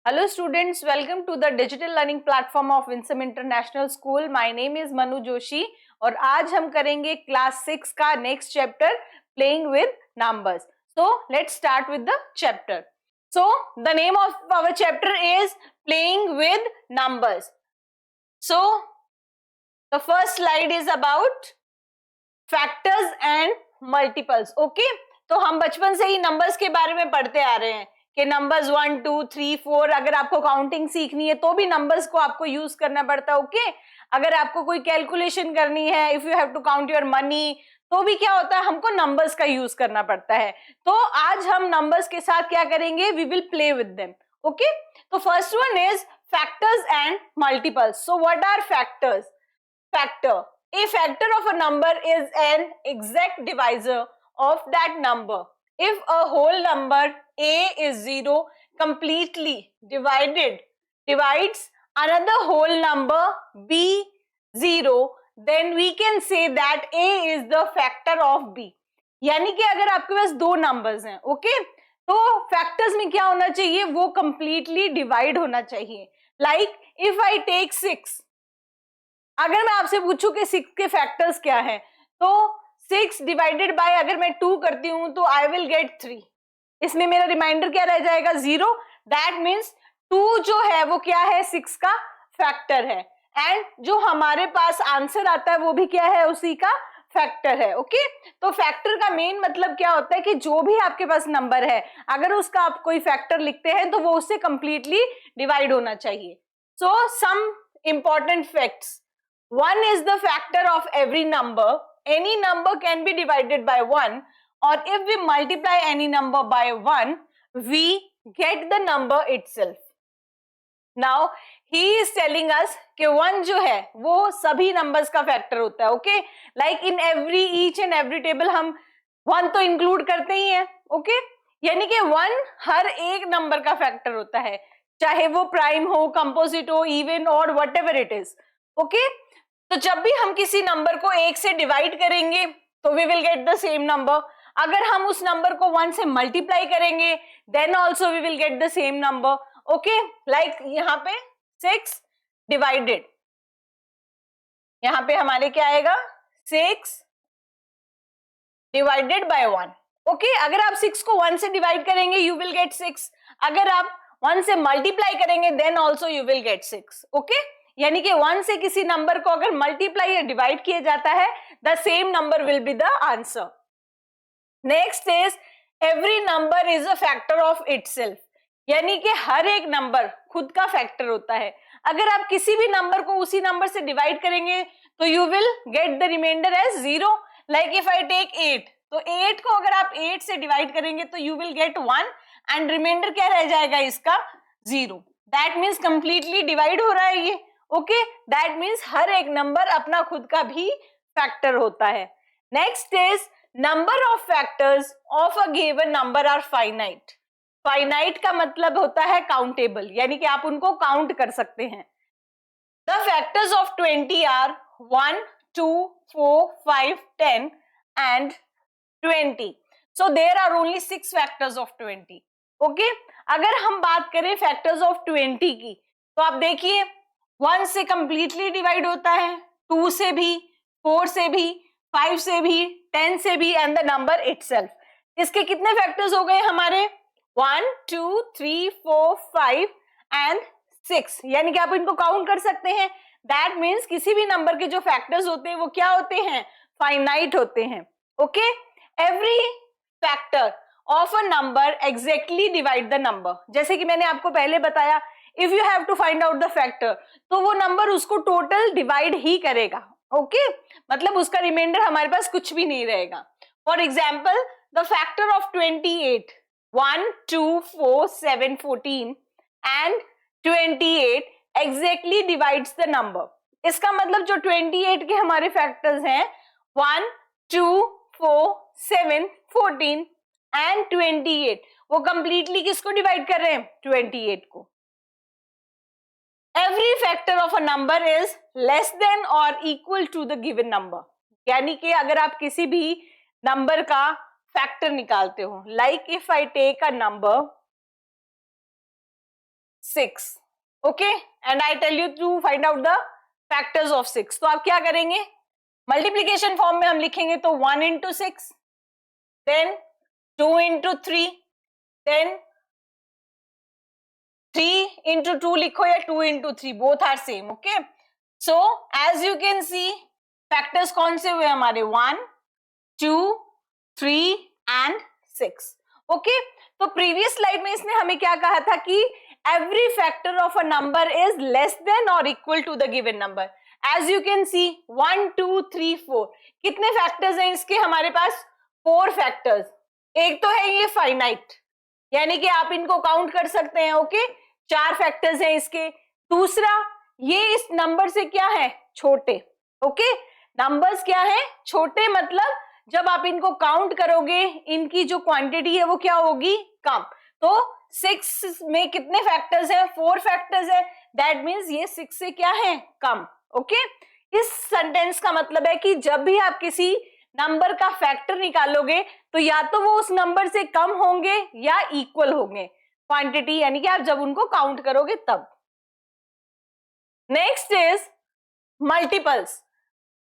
Hello students, welcome to the digital learning platform of Winsome International School. My name is Manu Joshi और आज हम करेंगे class 6 का next chapter playing with numbers. So let's start with the chapter. So the name of our chapter is playing with numbers. So the first slide is about factors and multiples. Okay, तो हम बचपन से ही numbers के बारे में पढ़ते आ रहे हैं कि नंबर्स 1 2 3 4. अगर आपको काउंटिंग सीखनी है तो भी नंबर्स को आपको यूज करना पड़ता है. ओके, अगर आपको कोई कैलकुलेशन करनी है, if you have to count your money, तो भी क्या होता है, हमको नंबर्स का यूज करना पड़ता है. तो आज हम नंबर्स के साथ क्या करेंगे, we will play with them. Okay, तो first one is factors and multiples. So what are factors? Factor. A factor of a number is an exact divisor of that number. If a whole number A is 0 completely divides another whole number B 0, then we can say that A is the factor of B. यानी कि अगर आपके पास दो numbers हैं, okay, तो factors में क्या होना चाहिए, वो कंप्लीटली डिवाइड होना चाहिए. लाइक इफ आई टेक 6, अगर मैं आपसे पूछूं कि 6 के फैक्टर्स क्या हैं, तो 6 डिवाइडेड बाय अगर मैं 2 करती हूं तो आई विल गेट 3. इसमें मेरा रिमाइंडर क्या रह जाएगा, 0. दैट मीन्स 2 जो है वो क्या है, 6 का फैक्टर है. एंड जो हमारे पास आंसर आता है वो भी क्या है, उसी का फैक्टर है. ओके, तो फैक्टर का मेन मतलब क्या होता है कि जो भी आपके पास नंबर है, अगर उसका आप कोई फैक्टर लिखते हैं तो वो उससे कंप्लीटली डिवाइड होना चाहिए. So some important facts. 1 is the factor of every number. Any number can be divided by 1, or if we multiply any number by 1, we get the number itself. Now he is telling us कि 1 जो है वो सभी numbers का factor होता है. Okay, like in each and every table हम 1 तो include करते ही हैं. Okay, यानी कि 1 हर एक number का factor होता है, चाहे वो प्राइम हो, कंपोजिट हो, इवन और whatever it is. Okay, तो जब भी हम किसी नंबर को 1 से डिवाइड करेंगे तो we will get the same number. अगर हम उस नंबर को 1 से मल्टीप्लाई करेंगे then also we will get the same number. Okay, like यहाँ पे 6 डिवाइडेड, यहाँ पे हमारे क्या आएगा, 6 डिवाइडेड बाय 1. ओके, अगर आप 6 को 1 से डिवाइड करेंगे यू विल गेट 6. अगर आप 1 से मल्टीप्लाई करेंगे then also you will get 6. ओके, यानी कि 1 से किसी नंबर को अगर मल्टीप्लाई या डिवाइड किया जाता है, the same number will be the answer. Next is every number is a factor of itself. यानी कि हर एक नंबर खुद का फैक्टर होता है. अगर आप किसी भी नंबर को उसी नंबर से डिवाइड करेंगे तो you will get the reminder as 0. Like if I take 8, तो 8 को अगर आप 8 से डिवाइड करेंगे तो you will get 1 and reminder क्या रह जाएगा, इसका 0. दैट मीन्स कंप्लीटली डिवाइड हो रहा है ये. ओके, दैट मीन्स हर एक नंबर अपना खुद का भी फैक्टर होता है. Next is number of factors of a given number are finite. Finite का मतलब होता है काउंटेबल, यानी कि आप उनको काउंट कर सकते हैं. The factors of 20 are 1 2 4 5 10 and 20. So there are only 6 factors of 20. Okay, अगर हम बात करें फैक्टर्स ऑफ 20 की, तो आप देखिए 1 से कंप्लीटली डिवाइड होता है, 2 से भी, 4 से भी, 5 से भी, 10 से भी, एंड द नंबर इटसेल्फ. इसके कितने फैक्टर्स हो गए हमारे, 1 2 3 4 5 एंड 6. यानी कि आप इनको काउंट कर सकते हैं. दैट मीन्स किसी भी नंबर के जो फैक्टर्स होते हैं वो क्या होते हैं, फाइनाइट होते हैं. Okay, every factor of a number exactly divide the number. जैसे कि मैंने आपको पहले बताया, if you have to find out the factor, तो वो नंबर उसको टोटल डिवाइड ही करेगा. ओके, मतलब उसका रिमाइंडर हमारे पास कुछ भी नहीं रहेगा. For example the factor of 28, 1 2 4 7 14 and 28 exactly divides the number. इसका मतलब जो 28 के हमारे फैक्टर्स हैं 1 2 4 7 14 एंड 28, वो कंप्लीटली किसको डिवाइड कर रहे हैं, 28 को. Every factor of a number is less than or equal to the given number. यानी कि अगर आप किसी भी नंबर का फैक्टर निकालते हो, like if I take a number 6. Okay, and I tell you to find out the factors of 6. तो आप क्या करेंगे, मल्टीप्लीकेशन फॉर्म में हम लिखेंगे तो 1 into 6, then 2 into 3, then 3 into 2 लिखो या 2 into 3, both are same. Okay, so as you can see factors कौन से हुए हमारे, 1, 2, 3 एंड 6. ओके, तो प्रीवियस स्लाइड में इसने हमें क्या कहा था कि every factor of a number is less than or equal to the given number. As you can see 1, 2, 3, 4. कितने फैक्टर्स हैं इसके हमारे पास, 4 फैक्टर्स. एक तो है ये फाइनाइट, यानी कि आप इनको काउंट कर सकते हैं. ओके, 4 फैक्टर्स हैं इसके. दूसरा, ये इस नंबर से क्या है, छोटे. ओके, नंबर्स क्या है, छोटे, मतलब जब आप इनको काउंट करोगे इनकी जो क्वांटिटी है वो क्या होगी, कम. तो 6 में कितने फैक्टर्स हैं, 4 फैक्टर्स है. दैट मीन्स ये 6 से क्या है, कम. ओके, इस सेंटेंस का मतलब है कि जब भी आप किसी नंबर का फैक्टर निकालोगे तो या तो वो उस नंबर से कम होंगे या इक्वल होंगे क्वांटिटी, यानी कि आप जब उनको काउंट करोगे तब. Next is multiples.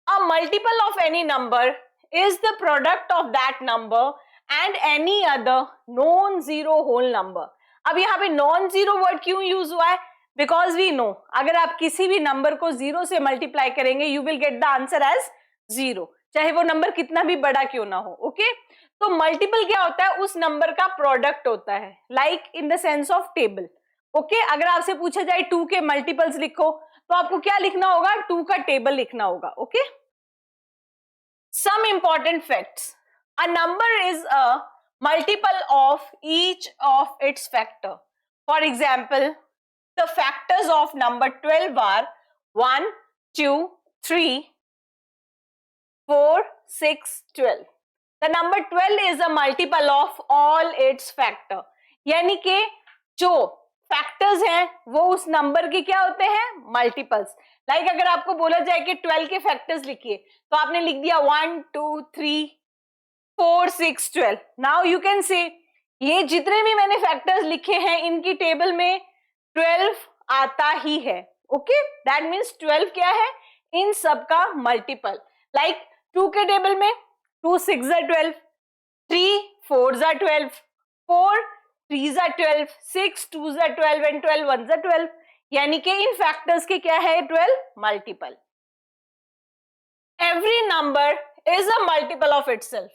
A multiple of any number is the product of that number and any other non-zero whole number. अब यहाँ पे non-zero वर्ड क्यों यूज हुआ है, बिकॉज वी नो अगर आप किसी भी नंबर को 0 से मल्टीप्लाई करेंगे you will get the answer as 0, चाहे वो नंबर कितना भी बड़ा क्यों ना हो. ओके, तो मल्टीपल क्या होता है, उस नंबर का प्रोडक्ट होता है, like in the sense of table. Okay, अगर आपसे पूछा जाए 2 के मल्टीपल्स लिखो तो आपको क्या लिखना होगा, 2 का टेबल लिखना होगा. Okay, some important facts. A number is a multiple of each of its factor. For example, the factors of number 12 are 1, 2, 3, 4, 6, 12. The number 12 is a multiple of all its factor. यानी कि जो factors हैं वो उस number के क्या होते हैं, मल्टीपल्स. लाइक अगर आपको बोला जाए कि 12 के फैक्टर्स लिखिए तो आपने लिख दिया 1, 2, 3, 4, 6, 12. नाउ यू कैन से ये जितने भी मैंने फैक्टर्स लिखे हैं इनकी टेबल में 12 आता ही है. ओके, दैट मीन्स 12 क्या है, इन सब का मल्टीपल. लाइक 2 के टेबल में 2 6 are 12, 3 4 are 12, 4 3 are 12, 6 2 are 12 and 12 1 are 12. यानी कि इन फैक्टर्स के क्या है, 12 multiple. Every number is a multiple of itself.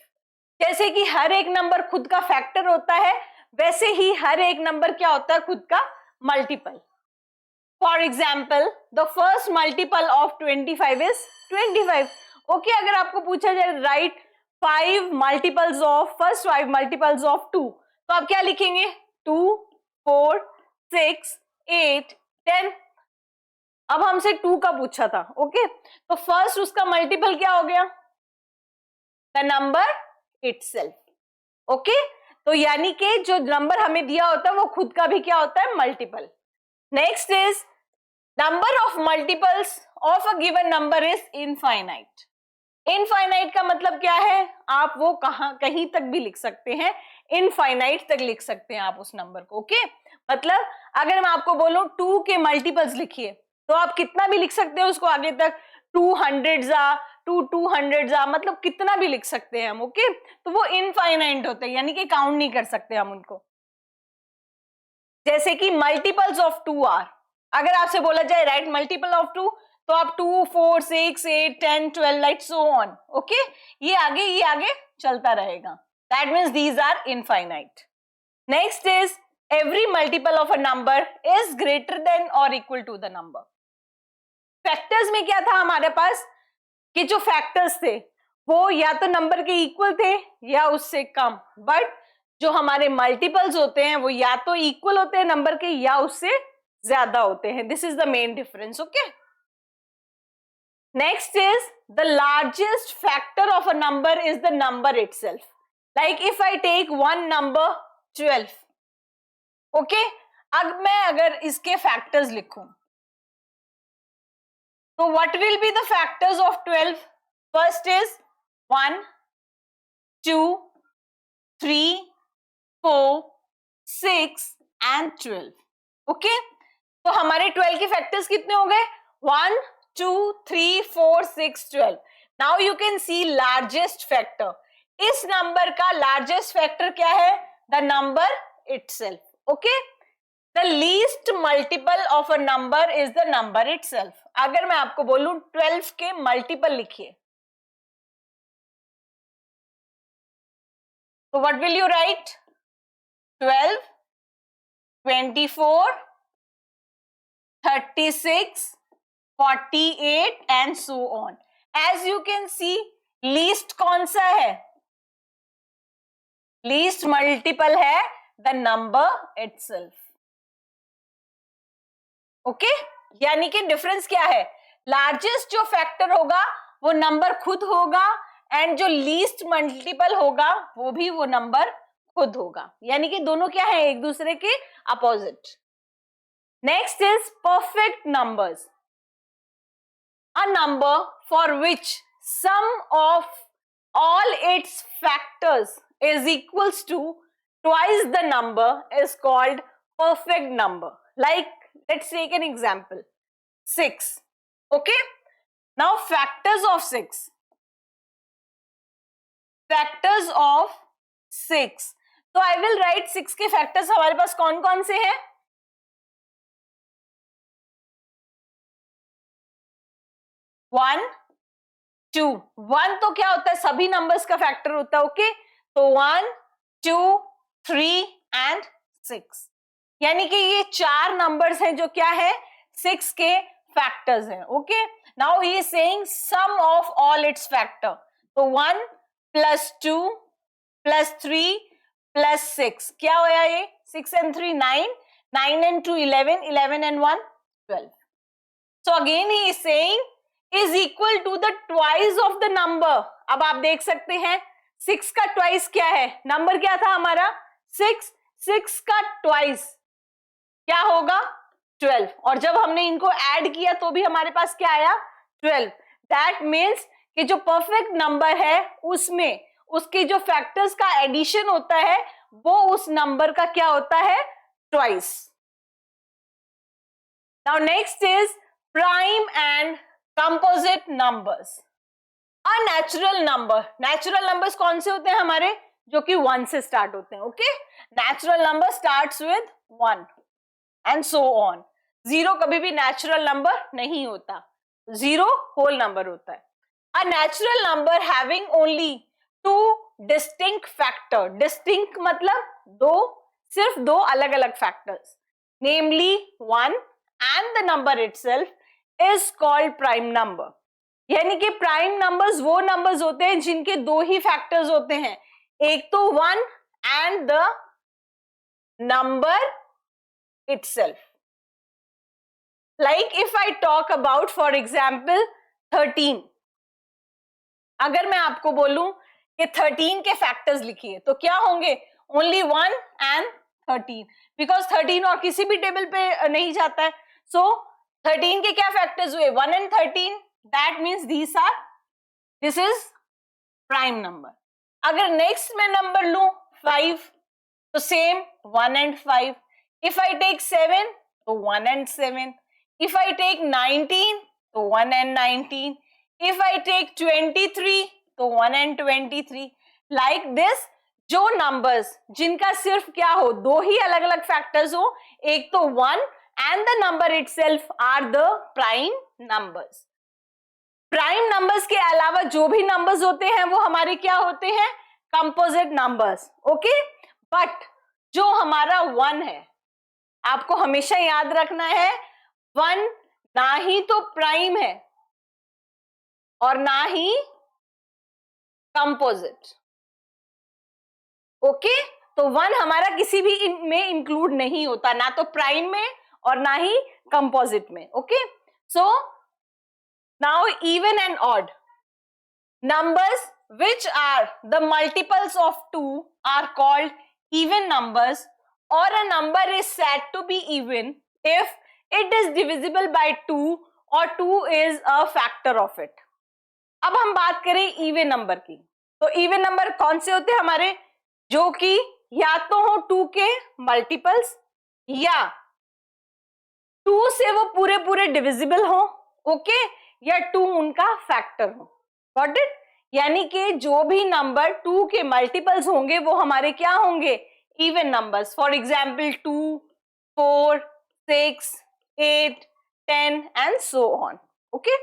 जैसे कि हर एक नंबर खुद का फैक्टर होता है वैसे ही हर एक नंबर क्या होता है, खुद का multiple. For example the first multiple of 25 is 25. Okay, अगर आपको पूछा जाए right 5 multiples of first 5 multiples of 2 तो आप क्या लिखेंगे, 2, 4, 6, 8, 10. अब हमसे 2 का पूछा था. ओके, तो फर्स्ट उसका मल्टीपल क्या हो गया, द नंबर इटसेल्फ. ओके, तो यानी कि जो नंबर हमें दिया होता है वो खुद का भी क्या होता है, multiple. Next is number of multiples of a given number is infinite. Infinite का मतलब क्या है, आप वो कहीं तक भी लिख सकते हैं, इनफाइनाइट तक लिख सकते हैं आप उस नंबर को. ओके, मतलब अगर मैं आपको बोलूं 2 के मल्टीपल्स लिखिए तो आप कितना भी लिख सकते हैं उसको आगे तक, 200 जा 200 जा, मतलब कितना भी लिख सकते हैं हम. ओके, तो वो इनफाइनाइट होते हैं, यानी कि काउंट नहीं कर सकते हम उनको. जैसे कि मल्टीपल्स ऑफ 2 आर, अगर आपसे बोला जाए राइट मल्टीपल ऑफ 2 तो आप 2 4 6 8 10 12 लाइक सो ऑन. ओके, ये आगे चलता रहेगा. That means these are infinite. Next is every multiple of a number is greater than or equal to the number. Factors में क्या था हमारे पास कि जो फैक्टर्स थे वो या तो नंबर के इक्वल थे या उससे कम, बट जो हमारे मल्टीपल्स होते हैं वो या तो इक्वल होते हैं नंबर के या उससे ज्यादा होते हैं. This is the main difference. Okay, next is the largest factor of a number is the number itself. Like if I take one number 12. Okay, अब मैं अगर इसके फैक्टर्स लिखूं तो what will be the factors of 12? First is 1, 2, 3, 4, 6 and 12. ओके, तो हमारे 12 के फैक्टर्स कितने हो गए? 1 2 3 4 6 12. Now you can C largest factor. इस नंबर का लार्जेस्ट फैक्टर क्या है? The number itself. Okay, the least multiple of a number is the number itself. अगर मैं आपको बोलूं 12 के मल्टीपल लिखिए, तो what will you right? 12, 24, 36, 48 and so on. As you can see, least कौन सा है? लीस्ट मल्टीपल है द नंबर इटसेल्फ. ओके, यानी कि डिफरेंस क्या है? लार्जेस्ट जो फैक्टर होगा वो नंबर खुद होगा, एंड जो लीस्ट मल्टीपल होगा वो भी वो नंबर खुद होगा. यानी कि दोनों क्या है? एक दूसरे के opposite. Next is perfect numbers. A number for which sum of all its factors is equals to twice the number is called perfect number. Like, let's take an example. 6. Okay? Now factors of 6. Factors of 6. So I will write 6 के factors हमारे पास कौन कौन से हैं? 1 2. 1 तो क्या होता है? सभी नंबर्स का फैक्टर होता है. ओके, तो 1 2 3 एंड 6. यानी कि ये 4 नंबर्स हैं जो क्या है? 6 के फैक्टर्स हैं. Okay, now he is saying sum of all its factor. तो 1 प्लस 2 प्लस 3 प्लस 6 क्या होया? ये 6 and 3 9, 9 and 2 11, 11 and 1 12. So again he is saying is equal to the twice of the number. अब आप देख सकते हैं 6 का ट्वाइस क्या है? नंबर क्या था हमारा? 6. 6 का ट्वाइस क्या होगा? 12. और जब हमने इनको ऐड किया तो भी हमारे पास क्या आया? 12. दैट मीन्स कि जो परफेक्ट नंबर है उसमें उसके जो फैक्टर्स का एडिशन होता है वो उस नंबर का क्या होता है? Twice. Now next is prime and composite numbers. A natural number. Natural numbers कौन से होते हैं हमारे? जो कि 1 से स्टार्ट होते हैं. Okay, natural number starts with 1 and so on. 0 कभी भी नेचुरल नंबर नहीं होता. 0 होल नंबर होता है. A natural number having only 2 distinct factor. Distinct मतलब सिर्फ दो अलग अलग factors, namely 1 and the number itself is called prime number. यानी कि प्राइम नंबर्स वो नंबर्स होते हैं जिनके 2 ही फैक्टर्स होते हैं. एक तो 1 and the number itself. Like if I talk about for example 13. अगर मैं आपको बोलूं कि 13 के फैक्टर्स लिखिए तो क्या होंगे? ओनली 1 एंड 13, बिकॉज 13 और किसी भी टेबल पे नहीं जाता है. सो 13 के क्या फैक्टर्स हुए? 1 and 13. That means this is prime number. अगर नेक्स्ट मैं नंबर लू 5 तो same 1 and 5. If I take 7 तो 1 and 7. इफ आई टेक 19 तो 1 and 19. इफ आई टेक 23 तो 1 and 23. Like this. जो नंबर्स जिनका सिर्फ क्या हो? 2 ही अलग अलग फैक्टर्स हो, एक तो 1 and the number itself are the prime numbers. Prime numbers के अलावा जो भी नंबर्स होते हैं वो हमारे क्या होते हैं? Composite numbers. ओके, बट जो हमारा 1 है, आपको हमेशा याद रखना है 1 ना ही तो प्राइम है और ना ही कंपोजिट. ओके, तो 1 हमारा किसी भी में इंक्लूड नहीं होता, ना तो प्राइम में और ना ही कंपोजिट में. Okay, so now even and odd numbers which are the multiples of 2 are called even numbers, or a number is said to be even if it is divisible by 2 or 2 is a factor of it. अब हम बात करें even number की. तो even number कौन से होते हैं हमारे? जो कि या तो हो 2 के मल्टीपल्स या 2 से वो पूरे पूरे डिविजिबल हो, ओके, या 2 उनका फैक्टर हो। Got it? यानी कि जो भी नंबर 2 के मल्टीपल्स होंगे वो हमारे क्या होंगे? Even numbers. For example 2, 4, 6, 8, 10 and so on. Okay?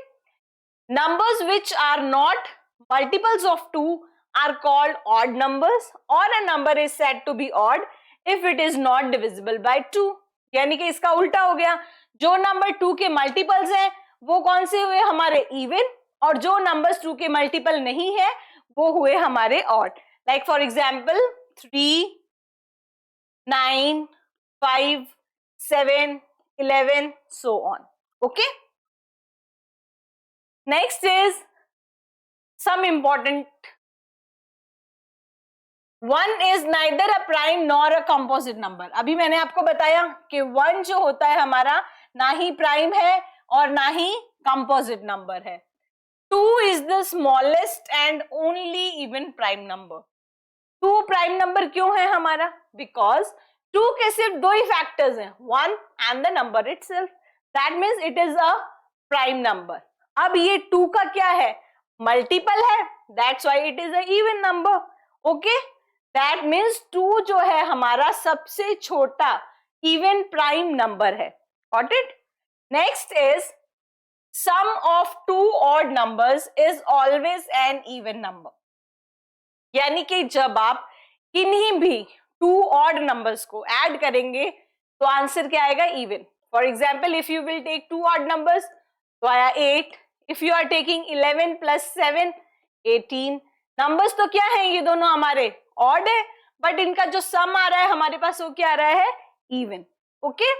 Numbers which are not multiples of 2 are called odd numbers, or a number is said to be odd if it is not divisible by 2. यानी कि इसका उल्टा हो गया, जो number 2 के multiples हैं वो कौन से हुए? हमारे इवन, और जो नंबर्स 2 के मल्टीपल नहीं है वो हुए हमारे odd. Like for example 3, 9, 5, 7, 11, so on. Okay? Next is some important. One is neither a prime nor a composite number. अभी मैंने आपको बताया कि 1 जो होता है हमारा ना ही प्राइम है और ना ही कंपोजिट नंबर है। 2 is the smallest and only even prime number. 2 prime number क्यों है हमारा? Because 2 के सिर्फ दो ही फैक्टर्स हैं, 1 and the number itself. That means it is a prime number. अब ये 2 का क्या है? मल्टीपल है, that's why it is a even number. Okay? That means 2 जो है हमारा सबसे छोटा even प्राइम नंबर है. Got it? Next is sum of 2 odd numbers is always an even number. यानी कि जब आप किन्हीं भी 2 odd numbers को ऐड करेंगे तो आंसर क्या आएगा? Even. For example if you will take 2 odd numbers तो आया 8. If you are taking 11 plus 7, 18. Numbers तो क्या है? ये दोनों हमारे ऑड है, बट इनका जो सम आ रहा है हमारे पास वो क्या आ रहा है? Even. Okay.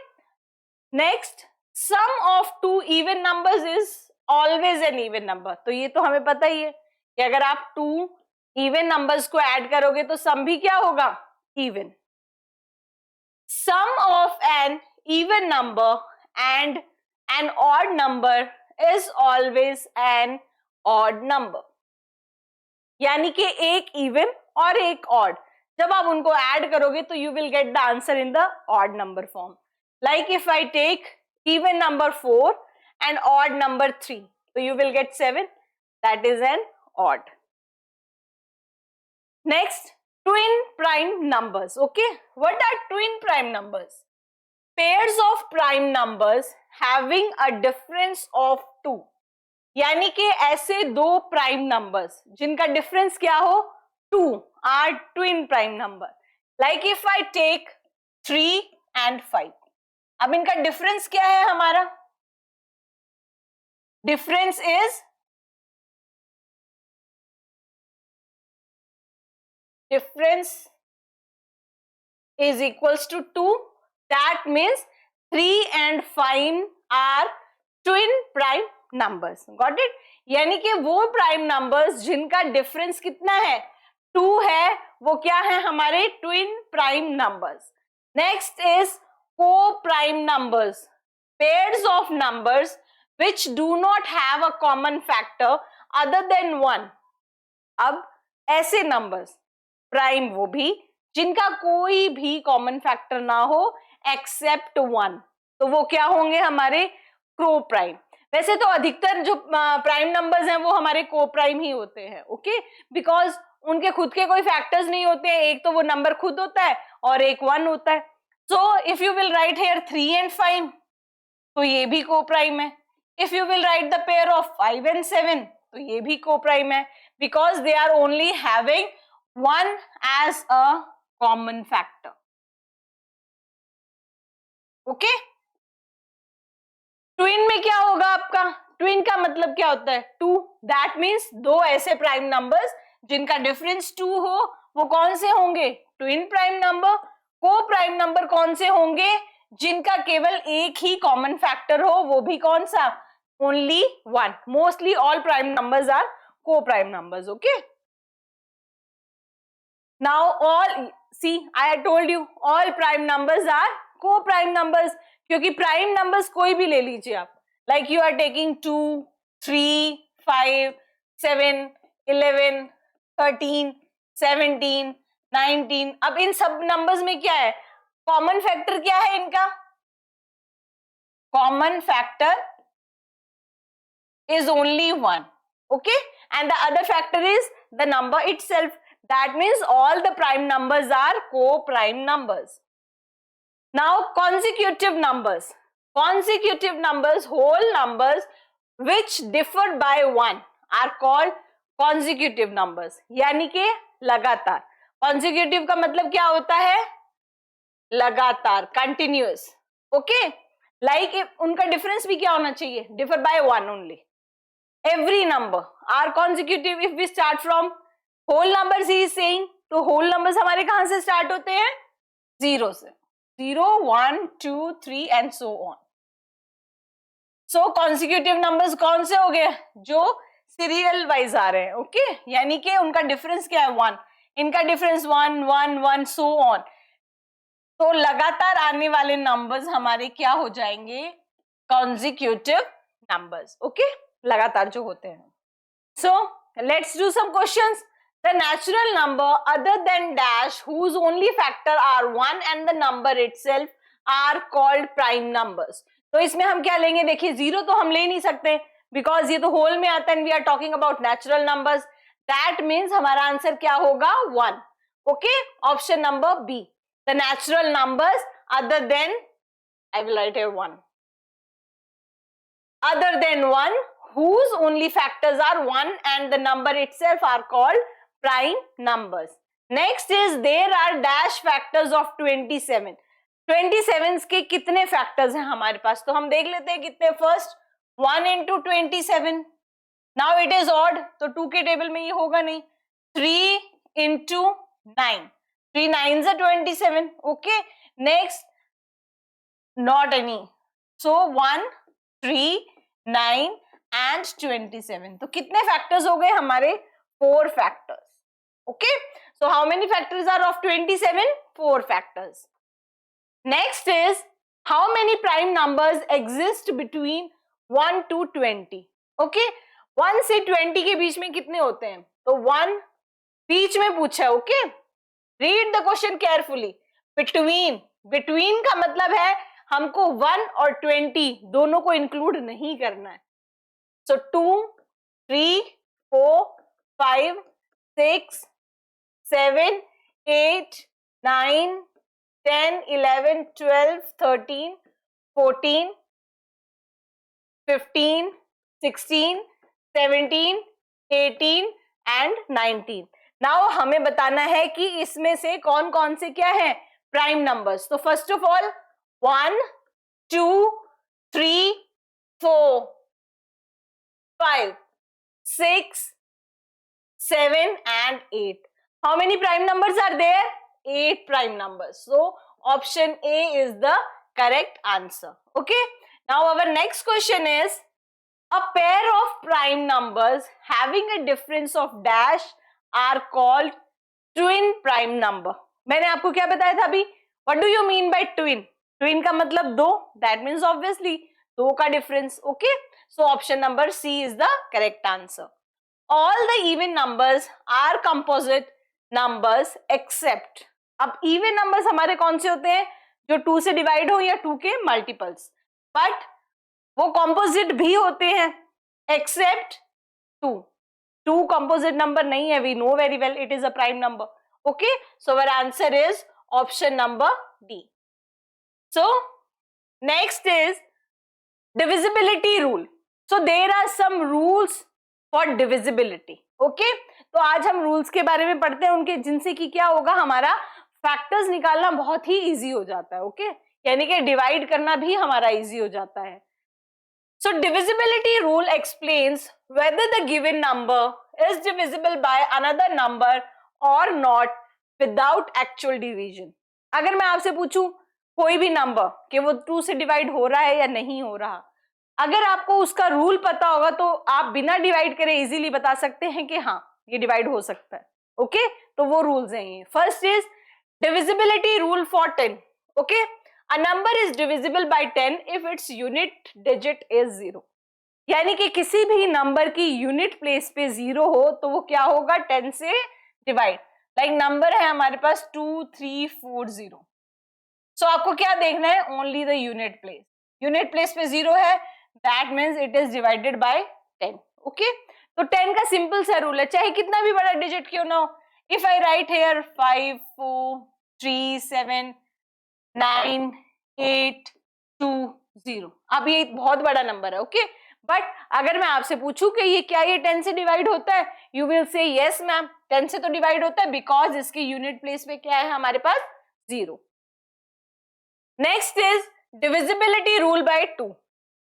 Next, sum of 2 even numbers is always an even number. तो ये तो हमें पता ही है कि अगर आप 2 इवन नंबर्स को ऐड करोगे तो सम भी क्या होगा? Even. Sum of an even number and an odd number is always an odd number. यानी कि एक इवन और एक ऑड, जब आप उनको ऐड करोगे तो you will get the answer in the odd number form. Like if I take even number 4 and odd number 3, so you will get 7. That is an odd. Next, twin prime numbers. Okay, what are twin prime numbers? Pairs of prime numbers having a difference of 2. यानी कि ऐसे दो prime numbers जिनका difference क्या हो? 2 are twin prime number. Like if I take 3 and 5. अब इनका difference क्या है हमारा? Difference is equals to 2. That means 3 and 5 are twin prime numbers. Got it? यानी कि वो प्राइम नंबर्स जिनका डिफरेंस कितना है? 2 है, वो क्या है? हमारे twin prime numbers. Next is coprime numbers. Pairs of numbers which do not have a common factor other than 1. अब ऐसे नंबर्स प्राइम वो भी जिनका कोई भी कॉमन फैक्टर ना हो एक्सेप्ट 1, तो वो क्या होंगे? हमारे को प्राइम. वैसे तो अधिकतर जो प्राइम नंबर्स हैं वो हमारे को प्राइम ही होते हैं. ओके, बिकॉज उनके खुद के कोई फैक्टर्स नहीं होते हैं, एक तो वो नंबर खुद होता है और एक 1 होता है. So if you will write here 3 and 5, तो ये भी को प्राइम है. If you will write the pair of 5 and 7, तो ये भी को प्राइम है, because they are only having 1 as a common factor. Okay. Twin में क्या होगा आपका? ट्विन का मतलब क्या होता है? 2. दैट मीन्स दो ऐसे प्राइम नंबर्स जिनका डिफरेंस 2 हो, वो कौन से होंगे? Twin prime number. को प्राइम नंबर कौन से होंगे? जिनका केवल एक ही कॉमन फैक्टर हो, वो भी कौन सा? Only 1. Mostly all prime numbers are coprime numbers. Okay. Now all, see I have told you all prime numbers are coprime numbers, क्योंकि प्राइम नंबर्स कोई भी ले लीजिए आप. Like you are taking 2, 3, 5, 7, 11, 13, 17, 19. अब इन सब नंबर्स में क्या है? कॉमन फैक्टर क्या है इनका? common factor is only 1. Okay, and the other factor is the number itself. That means all the prime numbers are co-prime numbers. Now consecutive numbers. Consecutive numbers, whole numbers which differ by 1 are called consecutive numbers. यानी कि लगातार. Consecutive का मतलब क्या होता है? लगातार, continuous. Okay, like उनका difference भी क्या होना चाहिए? Differ by 1 only. Every number are consecutive if we start from whole numbers he is saying. तो whole numbers हमारे कहां से start होते हैं? 0 से. 0, 1, 2, 3 and so on. So consecutive numbers कौन से हो गए? जो सीरियल वाइज आ रहे हैं. ओके, यानी कि उनका डिफरेंस क्या है? 1. इनका डिफरेंस 1, 1, 1 सो ऑन. तो लगातार आने वाले नंबर्स हमारे क्या हो जाएंगे? Consecutive numbers. ओके, लगातार जो होते हैं. So let's do some questions. The natural number other than dash whose only factor are 1 and the number itself are called prime numbers. तो इसमें हम क्या लेंगे? देखिए, 0 तो हम ले नहीं सकते बिकॉज ये तो होल में आता है and we are talking about natural numbers. That means हमारा आंसर क्या होगा? 1. Okay, option number B. The natural numbers other than, I will write here 1, other than 1 whose only factors are 1 and the number itself are called prime numbers. Next is there are dash factors of 27. 27 के कितने factors हैं हमारे पास? तो हम देख लेते हैं कितने. First 1 into 27. Now it is odd, तो 2 के टेबल में ये होगा नहीं. 3 into 9. 3 9s are 27. Okay. Next, not any. So 1, 3, 9 and 27. तो कितने फैक्टर्स हो गए हमारे? 4 factors. Okay, so how many factors are of 27? 4 factors. Next is how many prime numbers exist between 1 to 20? Okay, 1 से 20 के बीच में कितने होते हैं? तो 1 बीच में पूछा है. Okay, read the question carefully. Between का मतलब है हमको 1 और 20 दोनों को इंक्लूड नहीं करना है. So 2, 3, 4, 5, 6, 7, 8, 9, 10, 11, 12, 13, 14, 15, 16, 17, 18 and 19. नाउ हमें बताना है कि इसमें से कौन कौन से क्या है? Prime numbers. तो first of all 1, 2, 3, 4, 5, 6, 7 and 8. How many prime numbers are there? 8 prime numbers. So option A is the correct answer. Okay. Now our next question is a pair of prime numbers having a difference of dash are called twin prime number. मैंने आपको क्या बताया था अभी? What do you mean by twin? Twin का मतलब दो. That means obviously दो का difference. Okay. So option number C is the correct answer. All the even numbers are composite numbers except. अब even numbers हमारे कौन से होते हैं? जो 2 से डिवाइड हो या 2 के मल्टीपल्स. बट वो कॉम्पोजिट भी होते हैं एक्सेप्ट 2. 2 कॉम्पोजिट नंबर नहीं है. We know very well it is a prime number. Okay, so our answer is option number D. So next is divisibility rule. So there are some rules for divisibility. Okay, तो आज हम rules के बारे में पढ़ते हैं उनके, जिनसे कि क्या होगा, हमारा फैक्टर्स निकालना बहुत ही इजी हो जाता है. ओके, यानी कि डिवाइड करना भी हमारा इजी हो जाता है. So divisibility rule explains whether the given number is divisible by another number or not without actual division. अगर मैं आपसे पूछूं कोई भी नंबर कि वो 2 से डिवाइड हो रहा है या नहीं हो रहा, अगर आपको उसका रूल पता होगा तो आप बिना डिवाइड करे इजीली बता सकते हैं कि हाँ ये डिवाइड हो सकता है. ओके, तो वो रूल्स हैं ये. First is divisibility rule for 10. Okay, a number is divisible bye 10 if its unit digit is 0. यानी कि किसी भी नंबर की यूनिट प्लेस पे 0 हो तो वो क्या होगा? 10 से डिवाइड. लाइक नंबर है हमारे पास 2, 3, 4, 0. सो आपको क्या देखना है? Only the unit place. Unit place पे 0 है, that means it is divided bye 10. Okay, तो 10 का सिंपल सा रूल है, चाहे कितना भी बड़ा डिजिट क्यों ना हो. इफ आई राइट हियर 5 4 3 7 9 8 2 0, अब ये बहुत बड़ा नंबर है. ओके, बट अगर मैं आपसे पूछूं कि ये क्या ये 10 से डिवाइड होता है, you will say yes ma'am 10 से तो डिवाइड होता है, बिकॉज इसके यूनिट प्लेस पे क्या है हमारे पास 0. Next is divisibility rule by 2.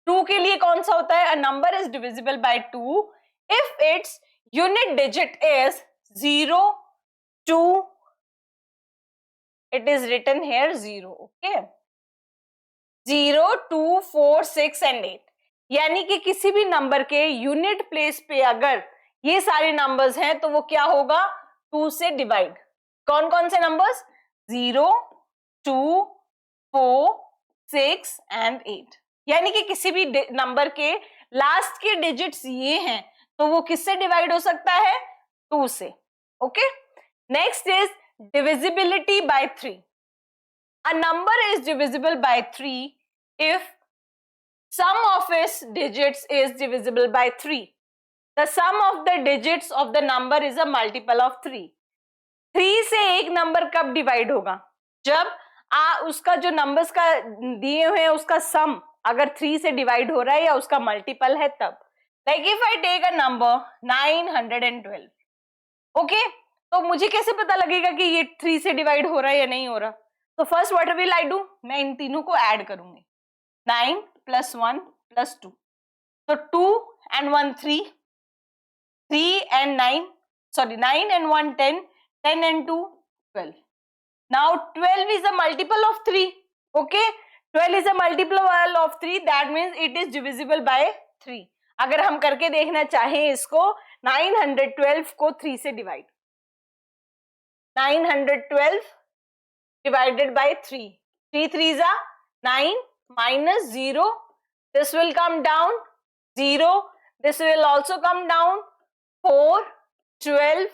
2 के लिए कौन सा होता है, अ number is divisible by 2 if its unit digit is 0 2, it is written here 0. okay, 0 2 4 6 and 8, यानी कि किसी भी नंबर के यूनिट प्लेस पे अगर ये सारे नंबर्स हैं तो वो क्या होगा, 2 से डिवाइड. कौन कौन से नंबर्स, 0 2 4 6 and 8, यानी कि किसी भी नंबर के लास्ट के डिजिट्स ये हैं तो वो किससे डिवाइड हो सकता है, 2 से. Okay, next is divisibility by 3. A number is divisible by 3 if sum of its digits is divisible by 3. The sum of the digits of the number is a multiple of 3. 3 से एक number कब divide होगा, जब उसका जो numbers का दिए हुए हैं उसका सम अगर 3 से डिवाइड हो रहा है या उसका मल्टीपल है तब. Like if I take a number 912. Okay, तो मुझे कैसे पता लगेगा कि ये 3 से डिवाइड हो रहा है या नहीं हो रहा. तो first what will I do, मैं इन तीनों को ऐड करूंगी. 9 + 1 + 2, तो 2 and 1 3, 3 and 9 sorry 9 and 1 10, 10 and 2 12. Now 12 is a multiple of 3. okay, 12 is a multiple of 3, that means it is divisible by 3. अगर हम करके देखना चाहें इसको, 912 को 3 से divide, 912 divided by 3, 3 3s are 9 minus 0, this will come down 0, this will also come down 4 12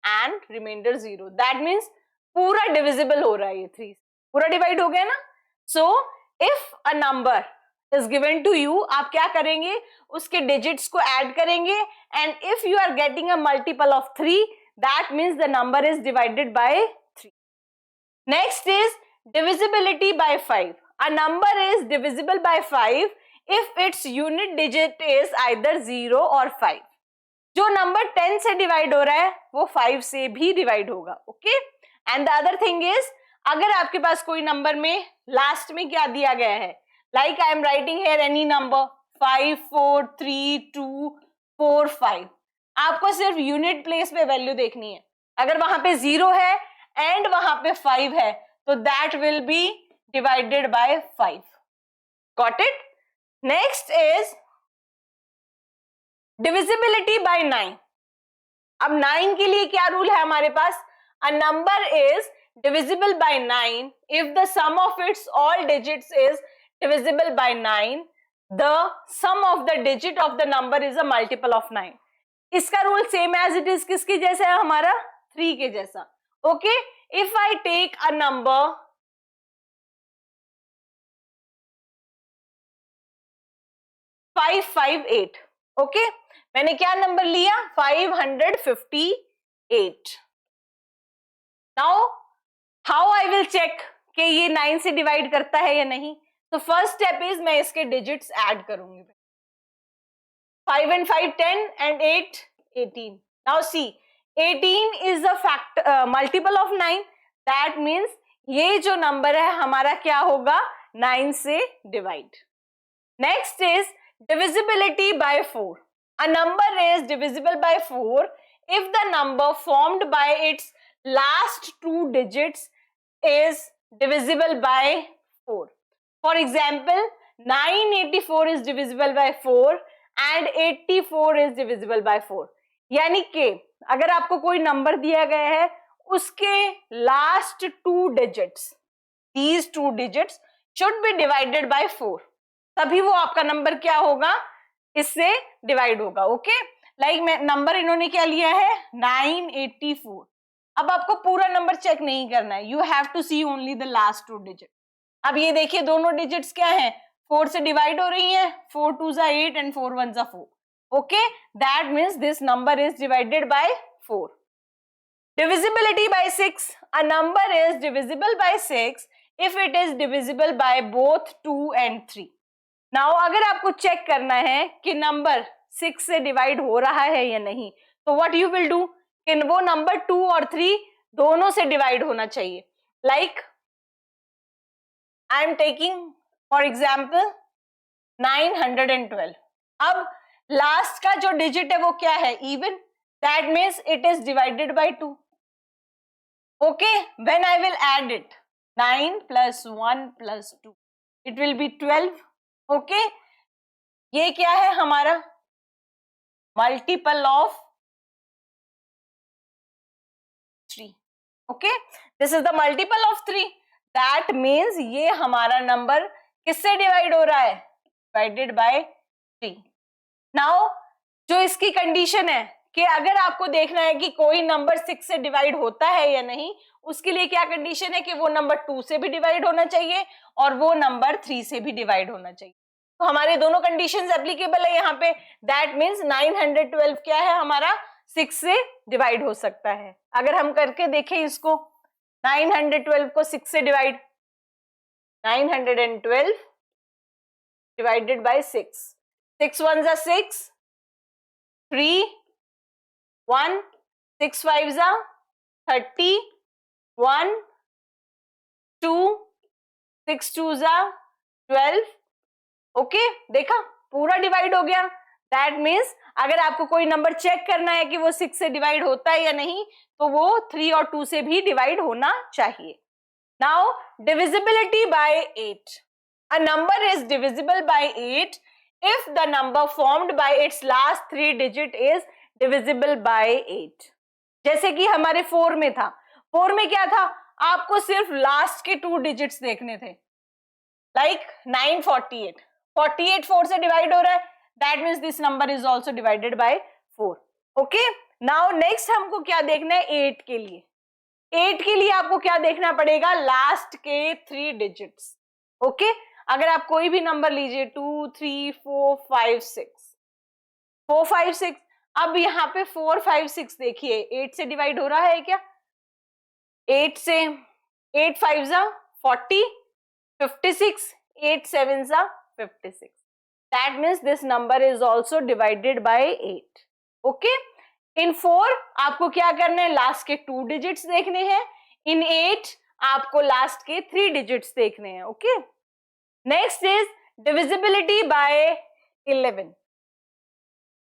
and remainder 0. that means पूरा divisible हो रहा है, ये 3 पूरा डिवाइड हो गया ना. so if a number is given to you, आप क्या करेंगे, उसके डिजिट्स को ऐड करेंगे, and if you are getting a multiple of 3, that means the number is divided by 3. Next is divisibility by 5. A number is divisible by 5 if its unit digit is either 0 or 5. जो number 10 से divide हो रहा है वो 5 से भी divide होगा. Okay, and the other thing is, अगर आपके पास कोई नंबर में लास्ट में क्या दिया गया है, like I am writing here any number 5 4 3 2 4 5, आपको सिर्फ यूनिट प्लेस पे वैल्यू देखनी है. अगर वहां पे 0 है एंड वहां पे 5 है तो that will be divided by 5. Got it. Next is divisibility by 9. अब 9 के लिए क्या रूल है हमारे पास, a number is divisible by 9 if the sum of its all digits is divisible by 9, the sum of the digit of the number is a multiple of 9. इसका rule same as it is किसके जैसा है, हमारा 3 के जैसा. Okay, if I take a number 558. Okay, मैंने क्या number लिया, 558. Now how I will check कि ये 9 से डिवाइड करता है या नहीं. तो फर्स्ट स्टेप इज मैं इसके डिजिट्स ऐड करूंगी. 5 and 5 10 and 8 18. Now see, 18 is a multiple of 9. That means ये जो नंबर है हमारा क्या होगा, 9 से divide. Next is divisibility by 4. A number is divisible by 4 if the number formed by its last 2 digits is divisible by 4. For example, 984 is divisible by 4 and 84 is divisible by 4. यानी कि अगर आपको कोई नंबर दिया गया है उसके last 2 digits, these 2 digits should be divided by 4, तभी वो आपका नंबर क्या होगा, इससे डिवाइड होगा. ओके, लाइक नंबर इन्होंने क्या लिया है 984. अब आपको पूरा नंबर चेक नहीं करना है, you have to see only the last 2 digit. अब ये देखिए दोनों डिजिट्स क्या हैं 4 से डिवाइड हो रही है, 4 2 जा 8 एंड 4 1 जा 4. Okay, that means this number is divided by 4. Divisibility by 6. A number is divisible by 6 if it is divisible by both 2 and 3. Now अगर आपको चेक करना है कि नंबर 6 से डिवाइड हो रहा है या नहीं, तो what you will do, कि वो नंबर 2 और 3 दोनों से डिवाइड होना चाहिए. Like I am taking for example 912. अब लास्ट का जो डिजिट है वो क्या है, even. That means it is divided by 2. Okay, when I will add it, 9 + 1 + 2 it will be 12. Okay, ये क्या है हमारा multiple of 3. Okay, this is the multiple of 3. That means ये हमारा नंबर किससे डिवाइड हो रहा है, डिवाइडेड बाय 3. नाउ जो इसकी कंडीशन है कि अगर आपको देखना है कि कोई नंबर 6 से डिवाइड होता है या नहीं, उसके लिए क्या कंडीशन है कि वो नंबर 2 से भी डिवाइड होना चाहिए और वो नंबर 3 से भी डिवाइड होना चाहिए. तो हमारे दोनों कंडीशंस एप्लीकेबल है यहाँ पे. दैट मीन्स 912 क्या है हमारा, 6 से डिवाइड हो सकता है. अगर हम करके देखें इसको, 912 को 6 से डिवाइड, 912 डिवाइडेड बाय 6. 6 1 जा 6, 3 1, 6 5 जा 30, 1 2, 6 2 जा 12. ओके, देखा पूरा डिवाइड हो गया. दैट मीन्स अगर आपको कोई नंबर चेक करना है कि वो 6 से डिवाइड होता है या नहीं, तो वो 3 और 2 से भी डिवाइड होना चाहिए. Now divisibility bye 8. A number is divisible by 8 if the number formed by its last 3 digit is divisible by 8. जैसे कि हमारे 4 में था. 4 में क्या था, आपको सिर्फ लास्ट के 2 डिजिट्स देखने थे. लाइक 948, 48 4 से डिवाइड हो रहा है. That means this number is also divided bye 4. Okay, now next हमको क्या देखना है, 8 के लिए. 8 के लिए आपको क्या देखना पड़ेगा, लास्ट के 3 डिजिट्स. ओके, अगर आप कोई भी नंबर लीजिए, 2 3 4 5 6, 4 5 6. अब यहाँ पे 4 5 6 देखिए 8 से डिवाइड हो रहा है क्या, 8 से 8 5 जा 40, 56, 8 7 जा 56. That means this number is also divided by 8. Okay, इन 4 आपको क्या करना है, लास्ट के 2 डिजिट्स देखने हैं. इन 8 आपको लास्ट के 3 डिजिट्स देखने हैं. Okay, next is divisibility by 11.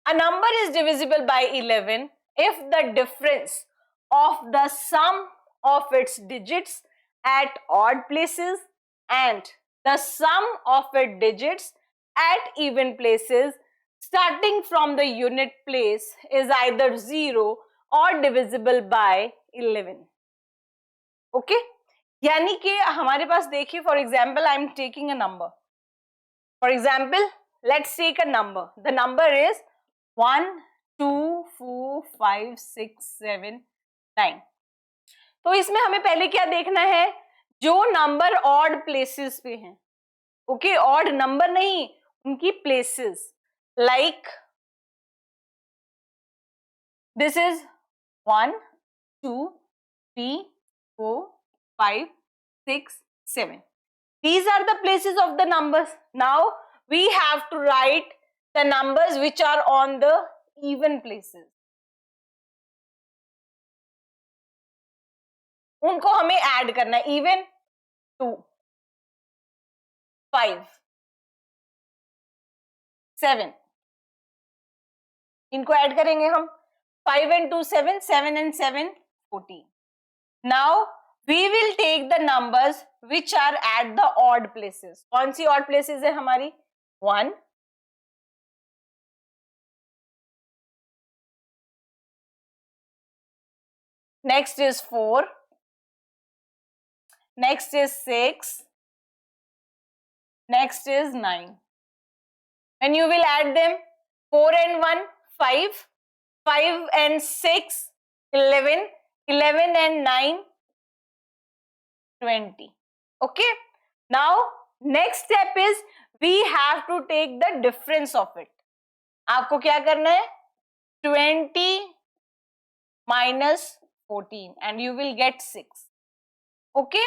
A number is divisible by 11 if the difference of the sum of its digits at odd places and the sum of its digits at even places starting from the unit place is either 0 or divisible by 11. Okay? यानी कि हमारे पास देखिए, for example I am taking a number. For example let's take a number. The number is 1 2 4 5 6 7 9. तो इसमें हमें पहले क्या देखना है, जो नंबर ऑड प्लेसेस पे हैं. ओके, ऑड नंबर नहीं, उनकी places. Like this is 1 2 3 4 5 6 7. These are the places of the numbers. Now we have to write the numbers which are on the even places. उनको हमें ऐड करना है. even 2 5 7, इनको add करेंगे हम. 5 and 2 7, 7 and 7 14. Now we will take the numbers which are at the odd places. कौन सी odd places है हमारी, 1 next is 4, next is 6, next is 9. When you will add them, 4 and 1 5, 5 and 6 11, 11 and 9 20. Okay, now next step is we have to take the difference of it. आपको क्या करना है, 20 minus 14 and you will get 6. Okay,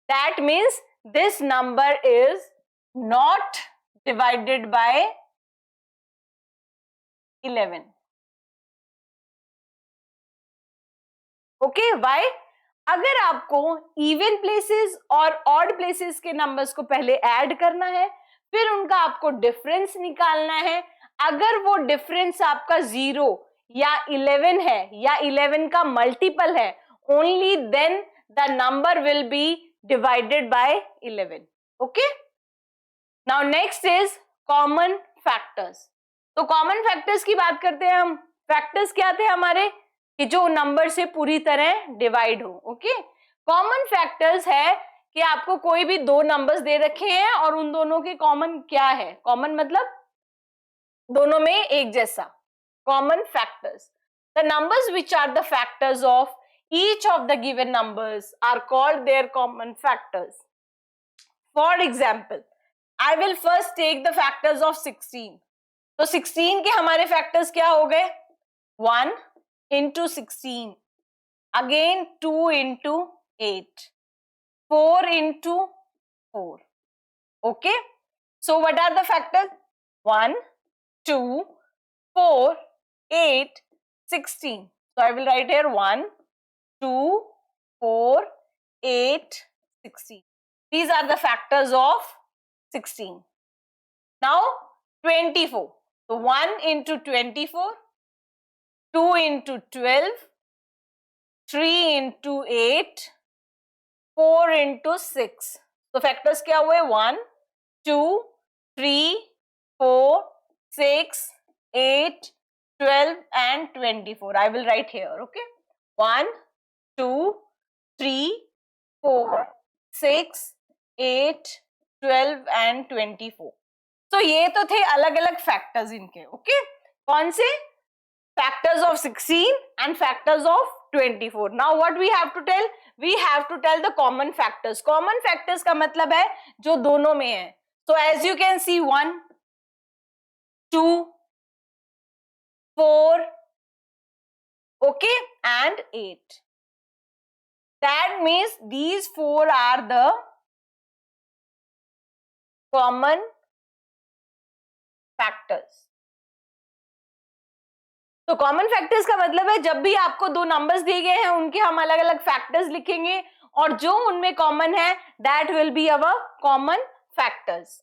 that means this number is not divided by 11. Okay, why? अगर आपको even places और odd places के numbers को पहले ऐड करना है, फिर उनका आपको डिफरेंस निकालना है. अगर वो डिफरेंस आपका 0 या 11 है या 11 का मल्टीपल है, only then the number will be divided by 11. Okay, now next is common factors. तो कॉमन फैक्टर्स की बात करते हैं हम. फैक्टर्स क्या थे हमारे, कि जो नंबर से पूरी तरह डिवाइड हो. ओके, कॉमन फैक्टर्स है कि आपको कोई भी दो नंबर्स दे रखे हैं और उन दोनों के कॉमन क्या है. कॉमन मतलब दोनों में एक जैसा. Common factors, the numbers which are the factors of each of the given numbers are called their common factors. For example, I will first take the factors of 16. तो 16 के हमारे फैक्टर्स क्या हो गए, 1 into 16, again 2 into 8, 4 into 4. Okay, so what are the factors, 1, 2, 4, 8, 16. So I will write here 1, 2, 4, 8, 16. These are the factors of 16. Now 24. So 1 into 24, 2 into 12, 3 into 8, 4 into 6. So factors क्या हुए, 1, 2, 3, 4, 6, 8, 12 and 24. I will write here. Okay, 1, 2, 3, 4, 6, 8, 12 and 24. तो ये तो थे अलग अलग factors इनके. Okay, कौन से, factors of 16 and factors of 24. Now what we have to tell, we have to tell the common factors. Common factors का मतलब है जो दोनों में है. So as you can see, 1, 2, 4, okay, and 8. That means these 4 are the common factors. तो common factors का मतलब है जब भी आपको दो नंबर्स दिए गए हैं उनके हम अलग अलग फैक्टर्स लिखेंगे और जो उनमें कॉमन है that will be our common factors.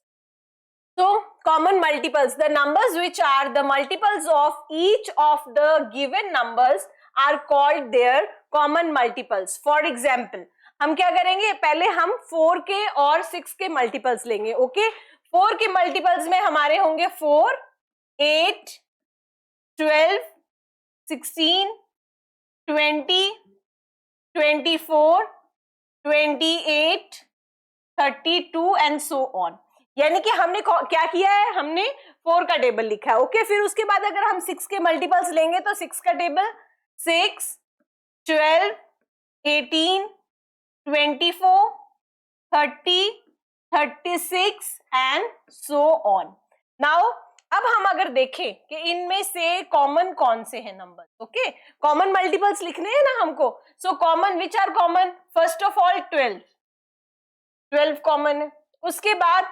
So common multiples, the numbers which are the multiples of each of the given numbers are called their common multiples. For example, हम क्या करेंगे, पहले हम 4 के और 6 के मल्टीपल्स लेंगे. ओके, 4 के मल्टीपल्स में हमारे होंगे 4, 8, 12, 16, 20, 24, 28, 32 and so on. यानी कि हमने क्या किया है, हमने 4 का टेबल लिखा है. ओके, फिर उसके बाद अगर हम 6 के मल्टीपल्स लेंगे तो 6 का table 6, 12, 18, 24, 30, 36 and so on. Now अब हम अगर देखें कि इनमें से कॉमन कौन से हैं नंबर. ओके, कॉमन मल्टीपल्स लिखने हैं ना हमको. So common which are common, first of all 12 common है. उसके बाद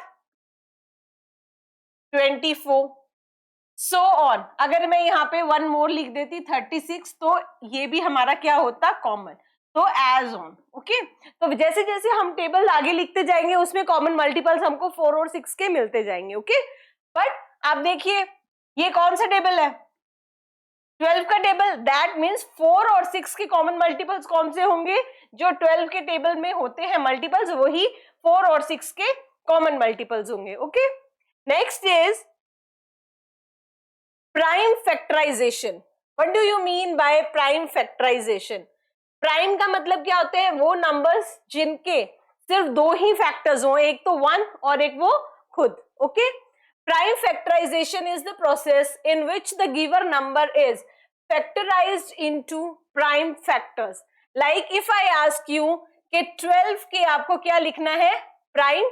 24, सो ऑन. अगर मैं यहाँ पे 1 मोर लिख देती 36, तो ये भी हमारा क्या होता, कॉमन. तो एज ऑन. ओके, तो जैसे जैसे हम टेबल आगे लिखते जाएंगे उसमें कॉमन मल्टीपल्स हमको 4 और 6 के मिलते जाएंगे. ओके, बट आप देखिए ये कौन सा टेबल है, 12 का टेबल. दैट मीन्स 4 और 6 के कॉमन मल्टीपल्स कौन से होंगे, जो 12 के टेबल में होते हैं मल्टीपल्स, वही 4 और 6 के कॉमन मल्टीपल्स होंगे. Okay, next is prime factorisation. What do you mean by prime factorisation. Prime का मतलब क्या होते हैं, वो नंबर्स जिनके सिर्फ 2 ही फैक्टर्स हो, एक तो 1 और एक वो खुद. Okay, prime factorization is the process in which the given number is factorized into prime factors. Like if I ask you कि 12 के आपको क्या लिखना है, प्राइम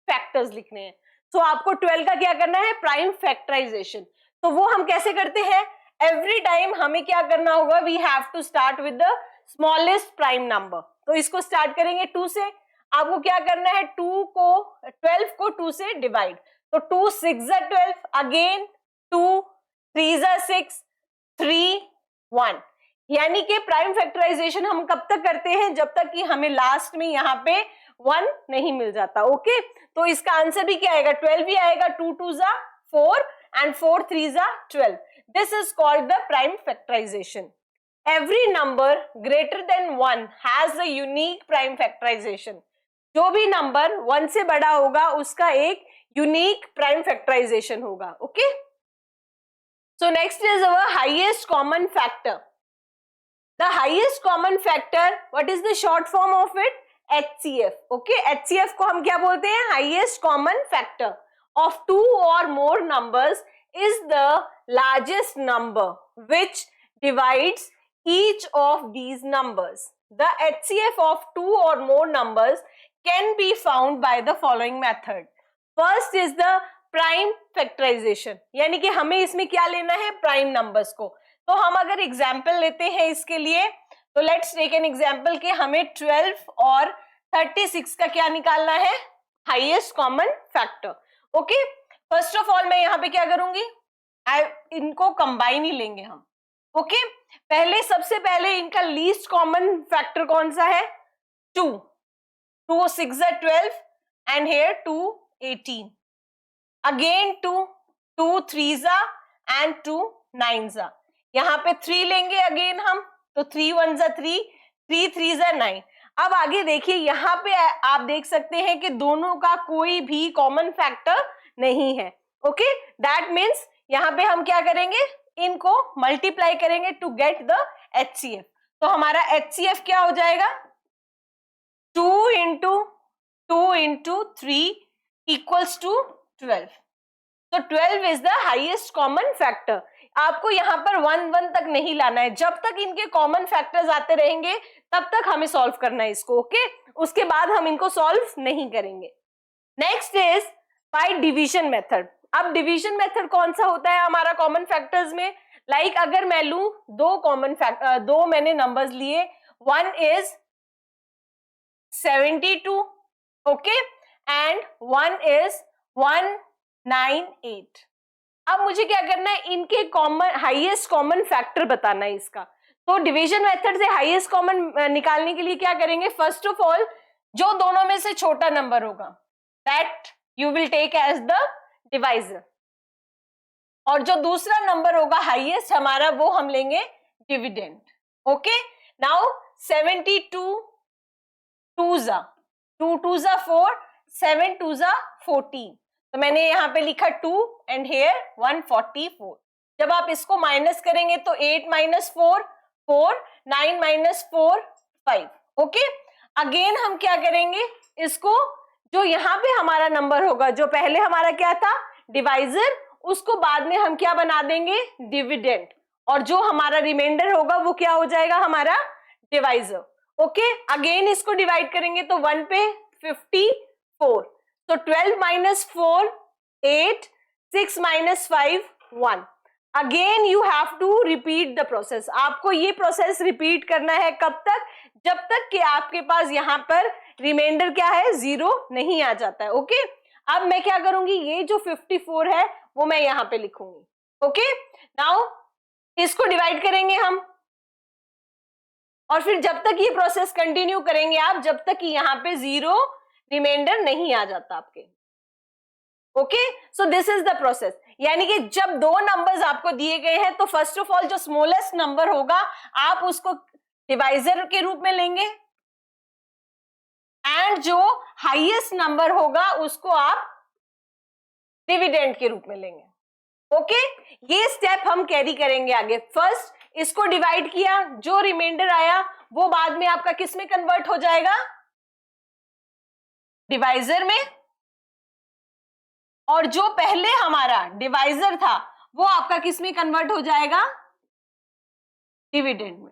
फैक्टर्स लिखने हैं, सो आपको 12 का क्या करना है, प्राइम फैक्टराइजेशन। तो वो हम कैसे करते हैं, एवरी टाइम हमें क्या करना होगा, we have to start with the smallest prime number. तो इसको स्टार्ट करेंगे 2 से। आपको क्या करना है, 12 को 2 से डिवाइड। तो 2 6 12, अगेन 2 3 6, 3 1। यानी कि प्राइम फैक्टराइजेशन हम कब तक करते हैं, जब तक कि हमें लास्ट में यहाँ पे 1 नहीं मिल जाता। ओके, तो इसका आंसर भी क्या आएगा, 12 ही आएगा। 2 2 जा 4 and 4 3 जा 12. This is called the prime factorization. Every number greater than 1 has a unique prime factorization. जो भी नंबर 1 से बड़ा होगा उसका एक यूनिक प्राइम फैक्टराइजेशन होगा। Okay, so next is our highest common factor. The highest common factor, what is the short form of it? HCF. Okay, HCF को हम क्या बोलते हैं, highest common factor of 2 or more numbers is the largest number which divides each of these numbers. The HCF of 2 or more numbers can be found by the following method. First is the prime factorization, यानी कि हमें इसमें क्या लेना है, prime numbers को। तो हम अगर एग्जाम्पल लेते हैं इसके लिए, तो लेट्स टेक एन एग्जाम्पल कि हमें 12 और 36 का क्या निकालना है, highest common factor. Okay, first of all मैं यहाँ पे क्या करूंगी, इनको कंबाइन ही लेंगे हम। ओके, पहले सबसे पहले इनका लीस्ट कॉमन फैक्टर कौन सा है, 2 2 6 12 एंड हियर 2 18, अगेन 2 2 3 जा एंड 2 9 जा। यहाँ पे 3 लेंगे अगेन हम, तो 3 1 जा 3, 3 3 जा 9। अब आगे देखिए, यहाँ पे आप देख सकते हैं कि दोनों का कोई भी कॉमन फैक्टर नहीं है। ओके, दैट मीन्स यहाँ पे हम क्या करेंगे, इनको मल्टीप्लाई करेंगे टू गेट द HCF। तो हमारा HCF क्या हो जाएगा, 2 इंटू 2 इंटू 3 इक्वल्स टू 12। तो 12 is the highest common factor. आपको यहाँ पर 1 1 तक नहीं लाना है, जब तक इनके कॉमन फैक्टर्स आते रहेंगे तब तक हमें सॉल्व करना है इसको। ओके, उसके बाद हम इनको सॉल्व नहीं करेंगे। Next is by division method. अब डिवीजन मेथड कौन सा होता है हमारा कॉमन फैक्टर्स में, लाइक अगर मैं लू दो मैंने नंबर्स लिए, 1 इज 72, ओके, एंड 1 इज 198। अब मुझे क्या करना है, इनके कॉमन हाईएस्ट कॉमन फैक्टर बताना है इसका। तो डिवीजन मेथड से हाईएस्ट कॉमन निकालने के लिए क्या करेंगे, फर्स्ट ऑफ ऑल जो दोनों में से छोटा नंबर होगा that you will take as the divisor, और जो दूसरा नंबर होगा हाईएस्ट हमारा, वो हम लेंगे डिविडेंड। ओके, नाउ 72 2 जा 2 2 जा 4, 7 2 जा 14, तो मैंने यहाँ पे लिखा 2 एंड हेयर 144। जब आप इसको माइनस करेंगे तो 8 माइनस 4 4, 9 माइनस 4 5। ओके, अगेन हम क्या करेंगे, इसको जो यहाँ पे हमारा नंबर होगा, जो पहले हमारा क्या था डिवाइजर, उसको बाद में हम क्या बना देंगे, डिविडेंड, और जो हमारा रिमाइंडर होगा वो क्या हो जाएगा, हमारा डिवाइजर। ओके, अगेन इसको डिवाइड करेंगे तो 1 पे 54, तो 12 minus 4 8, 6 minus 5 1। Again you have to repeat the process. आपको ये प्रोसेस रिपीट करना है कब तक, जब तक कि आपके पास यहाँ पर रिमाइंडर क्या है, 0 नहीं आ जाता है। ओके, अब मैं क्या करूंगी, ये जो 54 है वो मैं यहाँ पे लिखूंगी। ओके, नाउ इसको डिवाइड करेंगे हम, और फिर जब तक ये प्रोसेस कंटिन्यू करेंगे आप, जब तक कि यहाँ पे 0 रिमाइंडर नहीं आ जाता आपके। Okay, so this is the process. यानी कि जब दो नंबर्स आपको दिए गए हैं तो फर्स्ट ऑफ ऑल जो स्मॉलेस्ट नंबर होगा आप उसको डिवाइजर के रूप में लेंगे, एंड जो हाईएस्ट नंबर होगा उसको आप डिविडेंड के रूप में लेंगे। ओके, ये स्टेप हम कैरी करेंगे आगे। फर्स्ट इसको डिवाइड किया, जो रिमाइंडर आया वो बाद में आपका किस में कन्वर्ट हो जाएगा, डिवाइजर में, और जो पहले हमारा डिवाइजर था वो आपका किस में कन्वर्ट हो जाएगा, डिविडेंड में।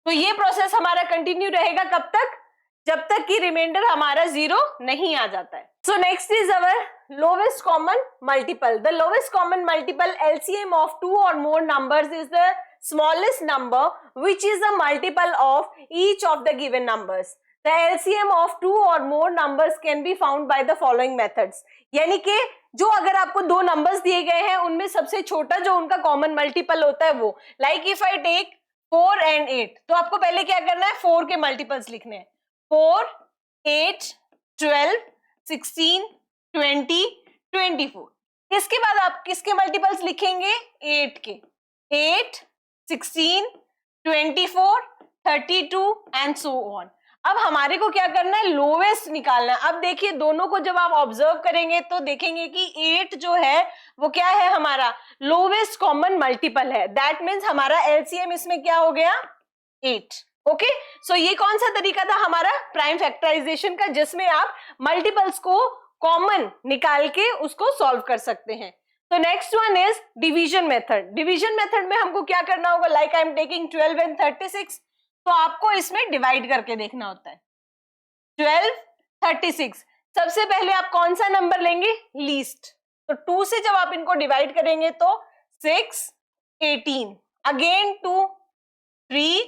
तो ये प्रोसेस हमारा कंटिन्यू रहेगा कब तक, जब तक कि रिमाइंडर हमारा 0 नहीं आ जाता है. सो next is our lowest common multiple. The lowest common multiple LCM of 2 और मोर numbers is the smallest number which is a multiple of each of the given numbers. The LCM of 2 or more numbers can be found by the following methods. यानी कि जो अगर आपको दो numbers दिए गए हैं उनमें सबसे छोटा जो उनका कॉमन मल्टीपल होता है वो, like if I take 4 and 8, तो आपको पहले क्या करना है, 4 के मल्टीपल्स लिखने हैं. 4, 8, 12, 16, 20, 24. इसके बाद आप किसके मल्टीपल्स लिखेंगे, 8 के. 8, 16, 24, 32 एंड सो ऑन. अब हमारे को क्या करना है, लोवेस्ट निकालना है. अब देखिए दोनों को जब आप ऑब्जर्व करेंगे तो देखेंगे कि 8 जो है वो क्या है, हमारा लोवेस्ट कॉमन मल्टीपल है. दैट मीन्स हमारा LCM इसमें क्या हो गया, 8. ओके, सो ये कौन सा तरीका था हमारा, प्राइम फैक्टराइजेशन का, जिसमें आप मल्टीपल्स को कॉमन निकाल के उसको सॉल्व कर सकते हैं. तो next one is division method. Division method में हमको क्या करना होगा, like I am taking 12 and 36, तो आपको इसमें डिवाइड करके देखना होता है. 12, 36, सबसे पहले आप कौन सा नंबर लेंगे, लीस्ट. तो 2 से जब आप इनको डिवाइड करेंगे तो 6, 18, again 2, 3,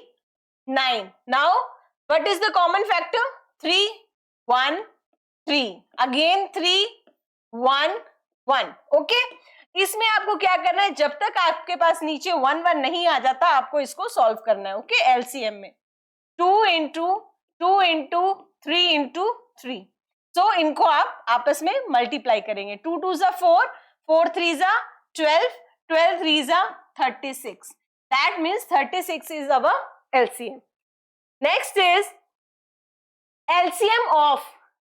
9. Now what is the common factor, 3, 1, 3, again 3, 1, 1. Okay, इसमें आपको क्या करना है, जब तक आपके पास नीचे 1, 1 नहीं आ जाता आपको इसको सॉल्व करना है. ओके, LCM में 2 into 2 into 3 into 3. सो इनको आप आपस में मल्टीप्लाई करेंगे. 2 2 जा 4, 4 3 जा 12, 12 3 जा 36. That means 36 is our LCM. Next is LCM of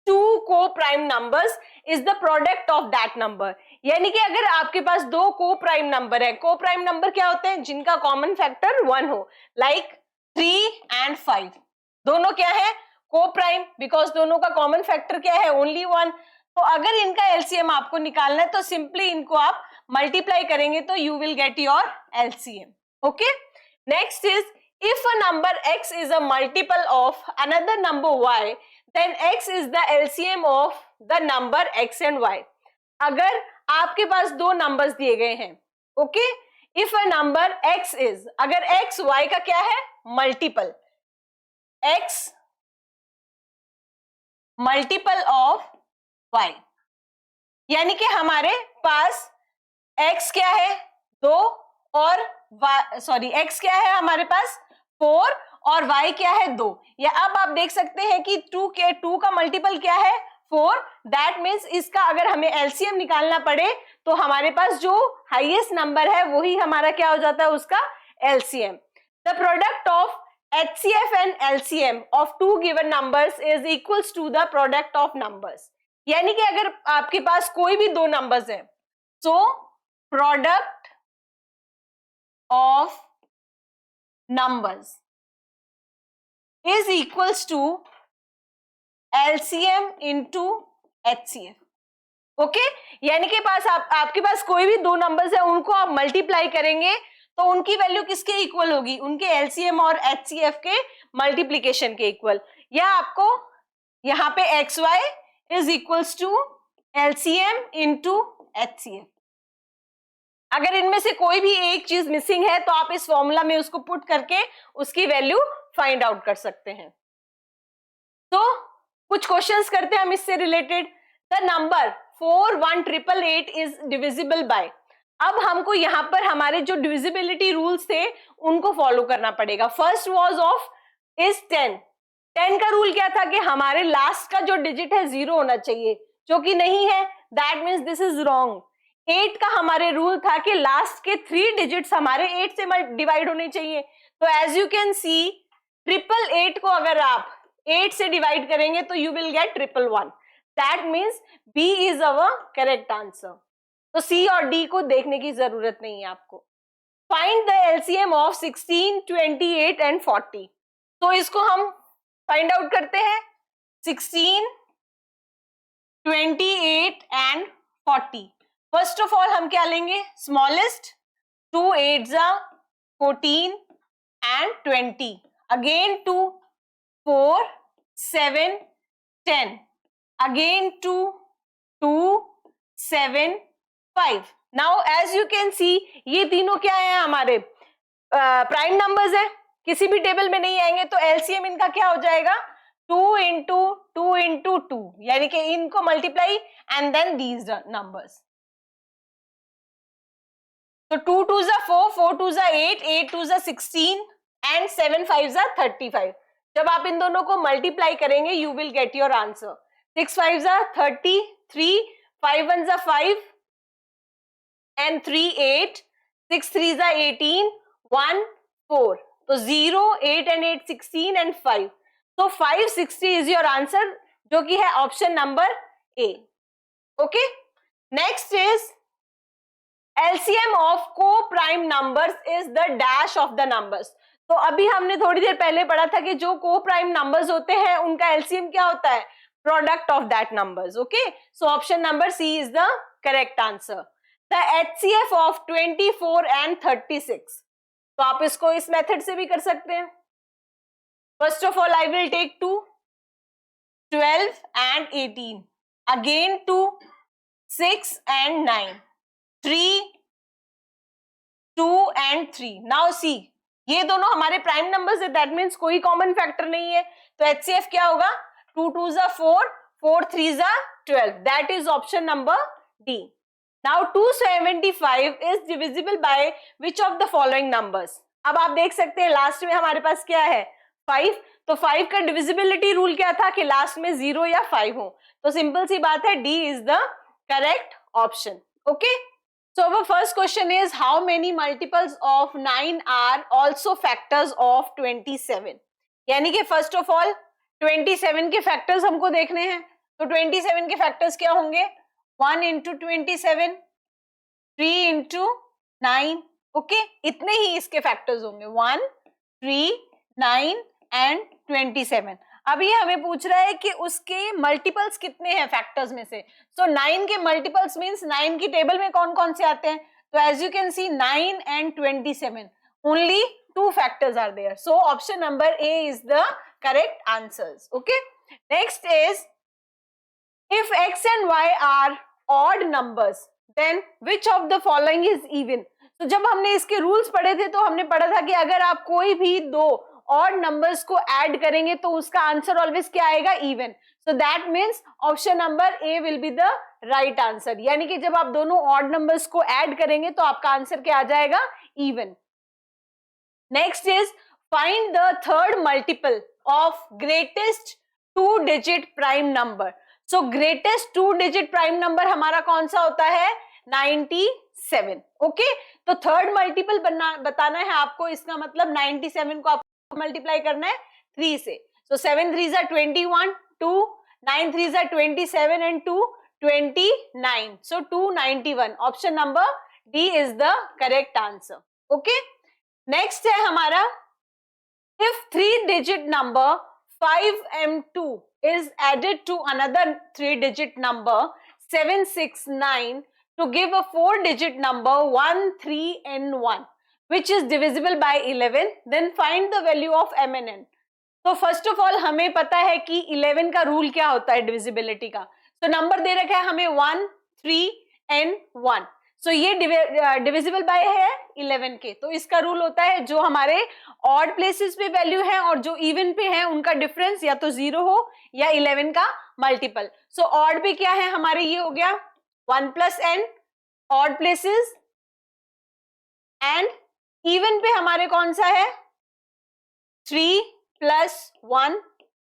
2 co-prime numbers is the product of that number. यानी कि अगर आपके पास दो को-प्राइम नंबर है, को-प्राइम नंबर क्या होते हैं, जिनका कॉमन फैक्टर 1 हो, लाइक 3 and 5. दोनों क्या है, को-प्राइम, बिकॉज दोनों का कॉमन फैक्टर क्या है, ओनली 1. तो अगर इनका LCM आपको निकालना है तो सिंपली इनको आप मल्टीप्लाई करेंगे तो you will get your LCM. Okay, next is if a number x is a multiple of another number y, then x is the LCM of the number x and y. अगर आपके पास दो numbers दिए गए हैं, okay, if a number x is, अगर x y का क्या है, multiple, x multiple of y, यानी कि हमारे पास x क्या है, 2 और x क्या है हमारे पास 4 और y क्या है 2. या अब आप देख सकते हैं कि 2 का मल्टीपल क्या है, 4. दैट मीन्स इसका अगर हमें LCM निकालना पड़े तो हमारे पास जो हाईएस्ट नंबर है वही हमारा क्या हो जाता है, उसका LCM. The product of HCF and LCM of 2 given numbers is equals to the product of numbers. यानी कि अगर आपके पास कोई भी दो नंबर्स है, so product of numbers is equals to LCM into HCF. Okay, यानी कि पास आपके पास कोई भी दो नंबर्स है, उनको आप मल्टीप्लाई करेंगे तो उनकी वैल्यू किसके इक्वल होगी, उनके LCM और HCF के मल्टीप्लीकेशन के इक्वल. या आपको यहाँ पे XY is equals to LCM into HCF. अगर इनमें से कोई भी एक चीज मिसिंग है तो आप इस फॉर्मूला में उसको पुट करके उसकी वैल्यू फाइंड आउट कर सकते हैं. तो कुछ क्वेश्चंस करते हैं हम इससे related. The number 41888 is divisible bye. अब हमको यहाँ पर हमारे जो डिविजिबिलिटी रूल्स थे उनको फॉलो करना पड़ेगा. First was of is 10. 10 का रूल क्या था कि हमारे लास्ट का जो डिजिट है 0 होना चाहिए, जो कि नहीं है, that means this is wrong. 8 का हमारे रूल था कि लास्ट के 3 डिजिट्स हमारे 8 से डिवाइड होने चाहिए. तो एज यू कैन सी 888 को अगर आप 8 से डिवाइड करेंगे तो you will get 111. That means B is our correct answer. तो सी और डी को देखने की जरूरत नहीं है आपको. Find the LCM of 16, 28 and 40. तो इसको हम फाइंड आउट करते हैं. 16, 28 एंड 40. फर्स्ट ऑफ ऑल हम क्या लेंगे, स्मॉलेस्ट. 2 8 जा 14 and 20, again 2, 4 7, 10. Again 2, 2, 7, 5. Now as you can see, ये तीनों क्या है हमारे प्राइम नंबर्स है, किसी भी टेबल में नहीं आएंगे, तो एलसीएम इनका क्या हो जाएगा 2 इंटू 2 इंटू 2, यानी कि इनको multiply and then these numbers. तो 2 2 जा 4, 4 2 जा 8, 8 2 जा 16 एंड 7 5 जा 35. जब आप इन दोनों को मल्टीप्लाई करेंगे you will get your answer. 6 5 जा 33, 5 1 जा 5 एंड 3 8, 6 3 जा 18, 1 4. तो 0, 8 and 8 16 and 5. So 560 is your answer, जो कि है option number A. Okay, next is LCM of co-prime numbers is the dash of the numbers. तो अभी हमने थोड़ी देर पहले पढ़ा था कि जो co-prime numbers होते हैं उनका LCM क्या होता है, product of that numbers. Okay, so option number C is the correct answer. The HCF of 24 and 36. तो आप इसको इस मेथड से भी कर सकते हैं. First of all, I will take 2, 12 and 18. Again 2, 6 and 9. 3, 2 and 3. Now see, ये दोनों हमारे प्राइम नंबर्स है, दैट मीन्स कोई कॉमन फैक्टर नहीं है, तो HCF क्या होगा 2 2 जा 4, 4 3 जा 12. That is option number D. Now 275 is divisible by which of the following numbers. अब आप देख सकते हैं लास्ट में हमारे पास क्या है 5. तो 5 का डिविजिबिलिटी रूल क्या था कि लास्ट में 0 या 5 हो. तो सिंपल सी बात है, D is the correct option. Okay, so our first question is how many multiples of 9 are also factors of 27. यानी कि फर्स्ट ऑफ ऑल 27 के फैक्टर्स हमको देखने हैं. तो 27 के फैक्टर्स क्या होंगे 1 इंटू 27, 3 इंटू 9. ओके, इतने ही इसके फैक्टर्स होंगे 1, 3, 9 एंड 27. अभी हमें पूछ रहा है कि उसके मल्टीपल्स कितने हैं फैक्टर्स में से. सो 9 के मल्टीपल्स मींस 9 की टेबल में कौन कौन से आते हैं. तो as you can see 9 and 27, only 2 factors are there. So option number A is the correct answers. Okay, next is if x and y are odd numbers then which of the following is even. तो जब हमने इसके rules पढ़े थे तो हमने पढ़ा था कि अगर आप कोई भी दो ऑड नंबर्स को ऐड करेंगे तो उसका आंसर ऑलवेज क्या आएगा even. So that means option number A will be the right answer. यानी कि जब आप दोनों ऑड नंबर्स को ऐड करेंगे तो आपका आंसर क्या आ जाएगा even. Next is find the third multiple of greatest 2 digit prime number. So greatest 2 digit prime number हमारा कौन सा होता है 97. ओके, तो थर्ड मल्टीपल बताना है आपको. इसका मतलब 97 को मल्टीप्लाई करना है 3 से. सो 7 3 जा 21, 2 9 3 जा 27 and 2 29. So 291. Option number D is the correct answer. Okay, next है हमारा if 3 digit number 5m2 is added to another 3 digit number 769 to give a 4 digit number 13n1 which is divisible by 11, then find the value of m and n. तो first of all हमें पता है कि 11 का rule क्या होता है divisibility का. तो नंबर दे रखा है हमें 1 3 n 1. सो ये डिविजिबल बाय है 11 के. तो इसका रूल होता है जो हमारे ऑड प्लेसेस पे वैल्यू है और जो इवन पे है उनका डिफरेंस या तो 0 हो या 11 का मल्टीपल. सो ऑड पे क्या है हमारे ये हो गया 1 plus n odd places and even पे हमारे कौन सा है 3 प्लस 1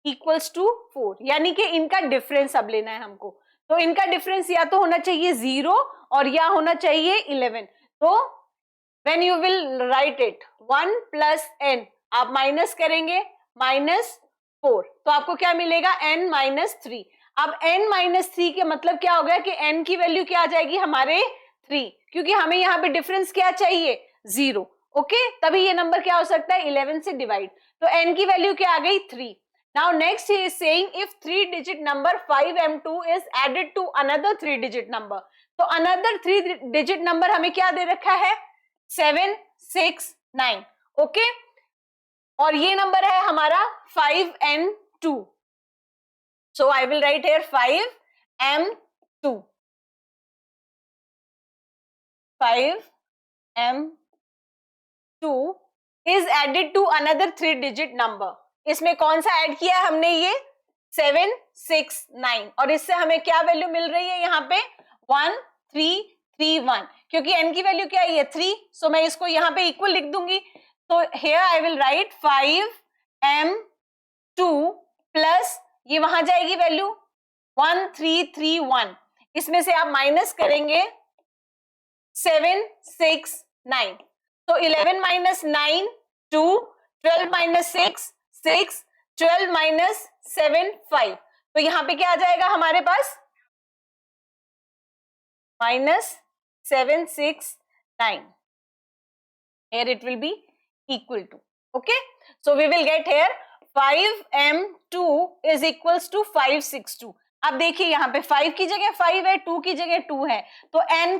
इक्वल्स टू 4. यानी कि इनका डिफरेंस अब लेना है हमको. तो इनका डिफरेंस या तो होना चाहिए 0 और या होना चाहिए 11. तो when you will right it 1 plus n आप माइनस करेंगे -4. तो आपको क्या मिलेगा n -3. अब n -3 के मतलब क्या हो गया कि n की वैल्यू क्या आ जाएगी हमारे 3, क्योंकि हमें यहाँ पे डिफरेंस क्या चाहिए 0. ओके, तभी ये नंबर क्या हो सकता है 11 से डिवाइड. तो n की वैल्यू क्या आ गई 3. Now next he is saying if 3 digit number 5m2 is added to another 3 digit number. तो another 3 digit number हमें क्या दे रखा है 7 6 9. ओके, और ये नंबर है हमारा 5n2. So I will write here 5m2. 5m2 is added to another 3-digit number. इसमें कौन सा ऐड किया हमने? ये 769, और इससे हमें क्या वैल्यू मिल रही है यहाँ पे? 1331, क्योंकि n की वैल्यू क्या है? ये 3, सो मैं इसको यहाँ पे इक्वल लिख दूंगी. तो here I will write 5m2 plus ये वहां जाएगी वैल्यू 1331, इसमें से आप माइनस करेंगे 769. तो 11 minus 9 2, 12 minus 6 6, 12 minus 7 5. तो यहां पे क्या आ जाएगा हमारे पास? -769. Here it will be equal to. Okay, so we will get here 5m2 is equals to 562. अब देखिए यहाँ पे 5 की जगह 5 है, 2 की जगह 2 है, तो m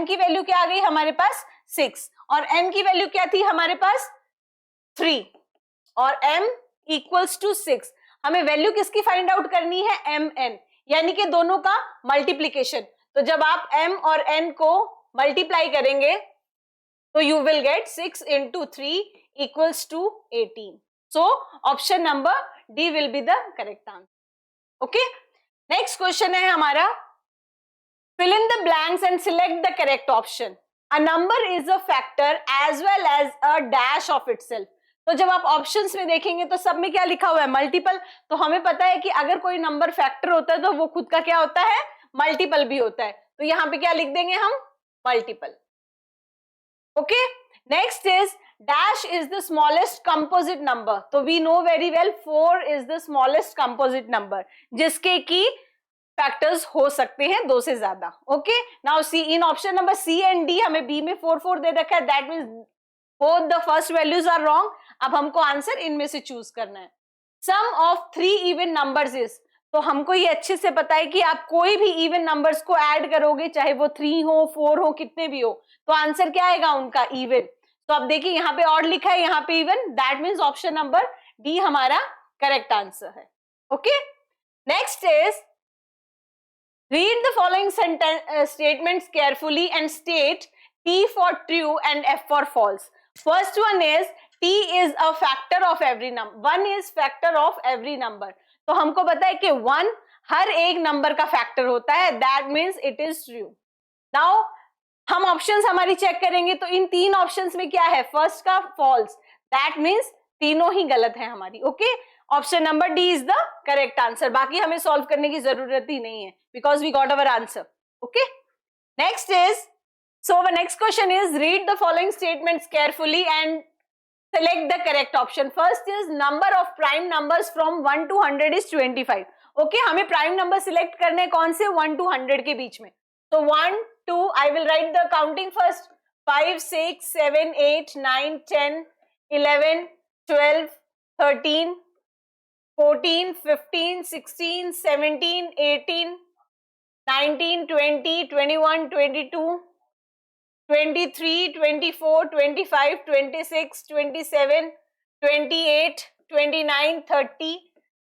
की वैल्यू क्या आ गई हमारे पास? 6, और n की वैल्यू क्या थी हमारे पास? 3, और m इक्वल्स टू 6. हमें वैल्यू किसकी फाइंड आउट करनी है? mn, यानी कि दोनों का मल्टीप्लीकेशन. तो जब आप m और n को मल्टीप्लाई करेंगे तो you will get 6 into 3 equals to 18. So option number D will be the correct answer. Okay. Next question है हमारा, fill in the blanks and select the correct option. A number is a factor as well as a dash of itself. तो जब आप options में देखेंगे तो सब में क्या लिखा हुआ है? मल्टीपल. तो हमें पता है कि अगर कोई नंबर फैक्टर होता है तो वो खुद का क्या होता है? मल्टीपल भी होता है. तो यहाँ पे क्या लिख देंगे हम? Multiple. Okay. Next is dash is the smallest composite number. तो we know very well 4 is the smallest composite number जिसके की फैक्टर्स हो सकते हैं 2 से ज्यादा. Okay. Now see in option number C and D हमें B में 4 4 दे रखा है. That means both the first values are wrong. अब हमको आंसर इनमें से चूज करना है. Sum of 3 even numbers is. तो हमको ये अच्छे से पता है कि आप कोई भी इवन नंबर्स को ऐड करोगे, चाहे वो 3 हो 4 हो कितने भी हो, तो आंसर क्या आएगा उनका? इवन. तो अब देखिए यहाँ पे ऑड लिखा है, यहाँ पे even. That means option number D हमारा करेक्ट आंसर है. Okay. Next is read the following statements carefully and state T for true and F for false. First one is T is a factor of every number. 1 is factor of every number. तो हमको पता है कि 1 हर एक number का factor होता है. That means it is true. Now हम ऑप्शंस हमारी चेक करेंगे तो इन 3 ऑप्शंस में क्या है? फर्स्ट का फॉल्स. दैट मीन्स तीनों ही गलत है हमारी. Okay. Option number D is the correct answer. बाकी हमें सॉल्व करने की जरूरत ही नहीं है because we got our answer. Okay. Next is, so the next question is read the following statements carefully and select the correct option. First is number of prime numbers from 1 to 100 is 25. Okay, हमें prime number select करने कौन से? 1 to 100 के बीच में. So 1 2, I will write the counting first. 5 6 7 8 9 10 11 12 13 14 15 16 17 18 19 20 21 22 23 24 25 26 27 28 29 30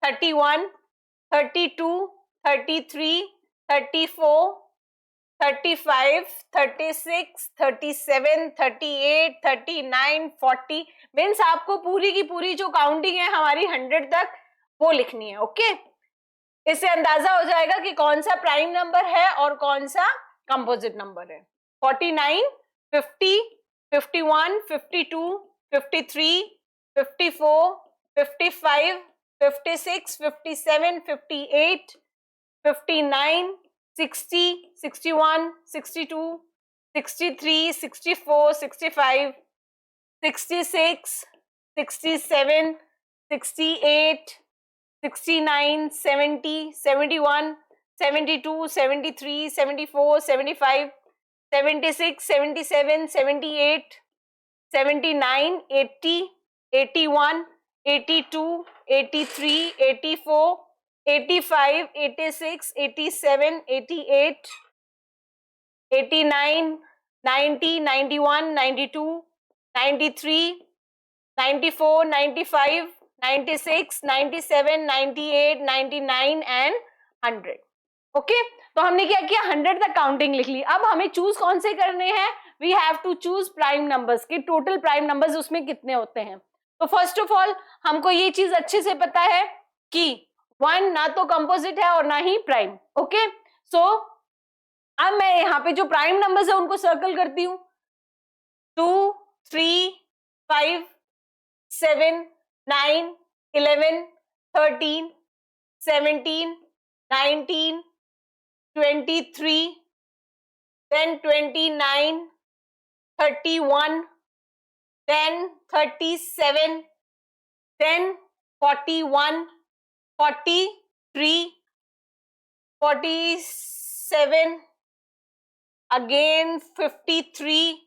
31 32 33 34 35 36 37 38 39 40. Means आपको पूरी की पूरी जो काउंटिंग है हमारी 100 तक वो लिखनी है. ओके. इससे अंदाजा हो जाएगा कि कौन सा प्राइम नंबर है और कौन सा कंपोजिट नंबर है. 49 50 51 52 53 54 55 56 57 58 59 60 61 62 63 64 65 66 67 68 69 70 71 72 73 74 75 76 77 78 79 80 81 82 83 84 85 86 87 88 89 90 91 92 93 94 95 96, 97, 98, 99 एंड 100. ओके, तो हमने क्या किया, 100 तक काउंटिंग लिख ली. अब हमें चूज कौन से करने हैं, we have to choose prime numbers की टोटल प्राइम नंबर्स उसमें कितने होते हैं. तो फर्स्ट ऑफ ऑल हमको ये चीज अच्छे से पता है कि 1 ना तो कंपोजिट है और ना ही प्राइम. ओके, सो अब मैं यहाँ पे जो प्राइम नंबर्स है उनको सर्कल करती हूँ. 2, 3, 5, 7, 9, 11, 13, 17, 19, 23, then 29, 31, then 37, then 41, 43, 47, again 53,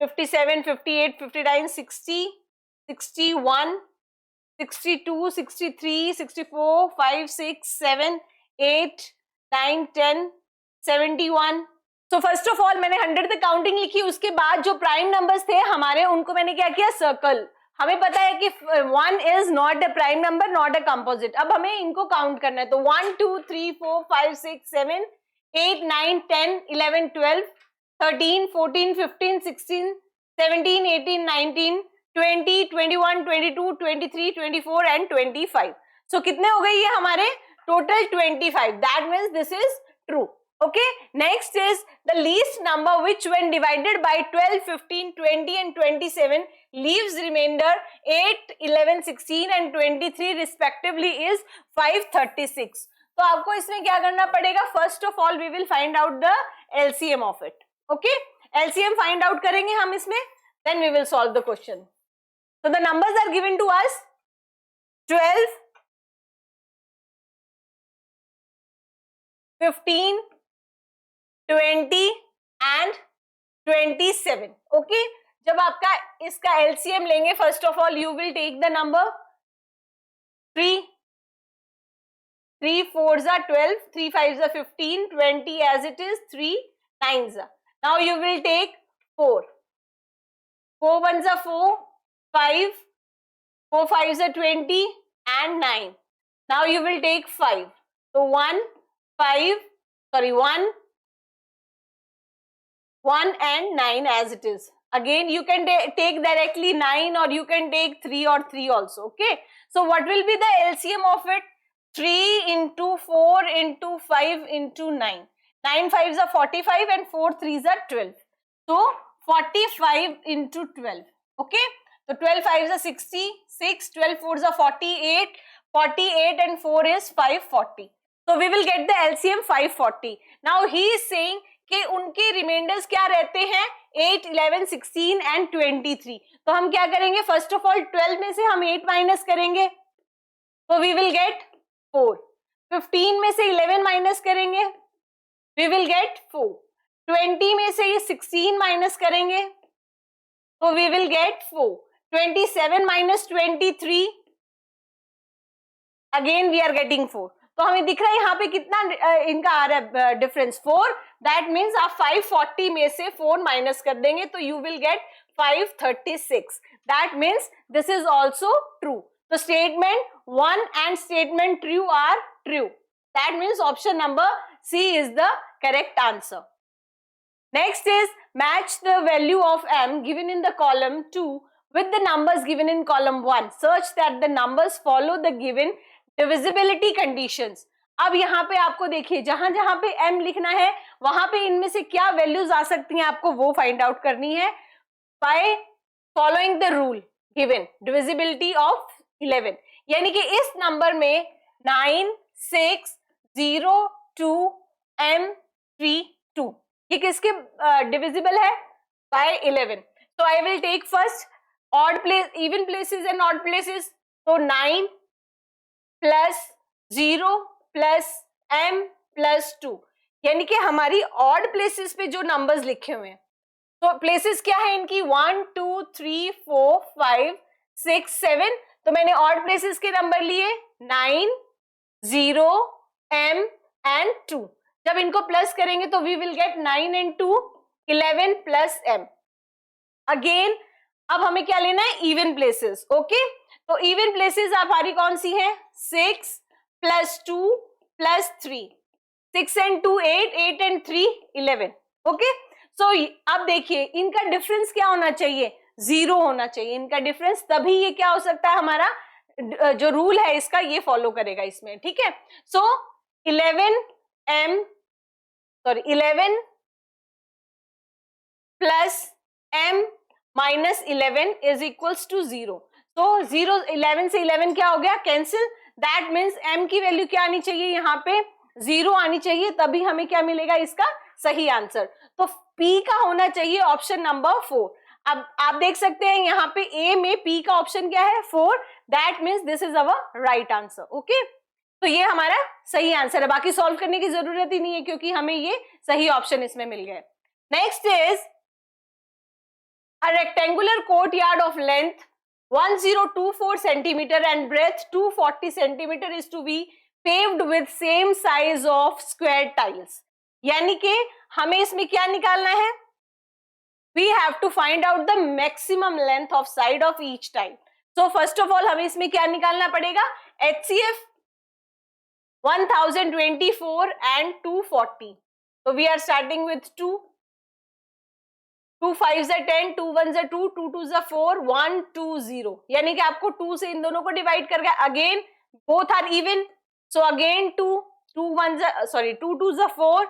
57, 58, 59, 60, 61, 62, 63, 64, 5, 6, 7, 8, 9, 10, 71. So first of all मैंने 100 तक काउंटिंग लिखी. उसके बाद जो प्राइम नंबर्स थे हमारे उनको मैंने क्या किया, सर्कल. हमें पता है कि 1 is not a prime number, not a composite. अब हमें इनको काउंट करना है. तो 1, 2, 3, 4, 5, 6, 7, 8, 9, 10, 11, 12, 13, 14, 15, 16, 17, 18, 19, 20, 21, 22, 23, 24 एंड 25. सो कितने हो गए ये हमारे total 25. That means this is true. Okay, next is the least number which when divided by 12, 15, 20 and 27 leaves remainder 8, 11, 16 and 23 respectively is 536. तो आपको इसमें क्या करना पड़ेगा, first of all we will find out the LCM of it. Okay, LCM find out करेंगे हम इसमें, then we will solve the question. So the numbers are given to us 12, 15, 20 and 27. Okay, जब आपका इसका एलसीएम लेंगे, first of all you will take the number 3, 3 4s are 12, 3 5s are 15, 20 as it is, 3 9s are. Now you will take 4, 4 1s are 4, 5, 4 5s are 20 and 9. Now you will take 5. So 1 and 9 as it is. Again you can take directly 9 or you can take 3 or 3 also. Okay, so what will be the LCM of it? 3 into 4 into 5 into 9. 9 5s are 45 and 4 3s are 12. So 45 into 12. Okay, so 12 5s are 66, 12 4s are 48, 48 and 4 is 540. So we will get the LCM 540. Now he is saying कि उनके reminders क्या रहते हैं, 8, 11, 16 and 23. तो हम क्या करेंगे, first of all 12 में से हम 8 माइनस करेंगे तो वी विल गेट 4. 15 में से 11 माइनस करेंगे वी विल गेट 4. 20 में से ये 16 माइनस करेंगे तो we will get 4. 27 minus 23 again we are getting 4. तो हमें दिख रहा है यहाँ पे कितना इनका आ रहा है डिफरेंस, 4. दैट मीन्स आप 540 में से 4 माइनस कर देंगे तो you will get 536. That means this is also true. तो statement 1 and statement true are true. That means option number C is the correct answer. Next is match the value of m given in the column 2 with the numbers given in column 1 such that the numbers follow the given divisibility conditions. अब यहाँ पे आपको देखिए जहां जहां पे m लिखना है वहां पे इनमें से क्या वैल्यूज आ सकती हैं आपको वो फाइंड आउट करनी है by following the rule given divisibility of 11. यानी कि इस नंबर में 9, 6, 0, 2, m, 3, 2 ये किसके डिविजिबल है, बाय 11. तो I will take first odd place, even places and odd places. तो 9 प्लस 0 प्लस m प्लस 2 यानी कि हमारी ऑड प्लेसेस पे जो नंबर्स लिखे हुए हैं, तो प्लेसेस क्या है इनकी 1 2 3 4 5 6 7. तो मैंने ऑड प्लेसेस के नंबर लिए 9 0 m एंड 2. जब इनको प्लस करेंगे तो we will get 9 and 2 11 plus m. Again अब हमें क्या लेना है, इवन प्लेसेस. ओके, तो इवन प्लेसेस हमारी कौन सी है, 6 plus 2 plus 3. 6 and 2 8, 8 and 3 11. Okay, so अब देखिए इनका डिफरेंस क्या होना चाहिए, 0 होना चाहिए इनका डिफरेंस, तभी ये क्या हो सकता है, हमारा जो रूल है इसका ये फॉलो करेगा इसमें. ठीक है, so 11 plus m minus 11 is equals to 0. तो 0 11 से 11 क्या हो गया, कैंसिल. दैट मीन्स m की वैल्यू क्या आनी चाहिए, यहाँ पे 0 आनी चाहिए, तभी हमें क्या मिलेगा, इसका सही आंसर. तो p का होना चाहिए ऑप्शन नंबर 4. अब आप देख सकते हैं यहाँ पे a में p का ऑप्शन क्या है, 4. That means this is our right answer. Okay, तो ये हमारा सही आंसर है, बाकी सॉल्व करने की जरूरत ही नहीं है क्योंकि हमें ये सही ऑप्शन इसमें मिल गए. Next is a rectangular courtyard of length 1024 centimeter and breadth 240 centimeter is to be paved with same size of square tiles. यानी कि हमें इसमें क्या निकालना है, we have to find out the maximum length of side of each tile. So first of all हमें इसमें क्या निकालना पड़ेगा, HCF 1024 and 240. So we are starting with 2. 2 5 are 10, 2 1 are 2, 2 2 are 4, 1 2 0. यानी कि आपको 2 से इन दोनों को डिवाइड करके again both are even, so again 2 2 1 sorry 2 2 are 4,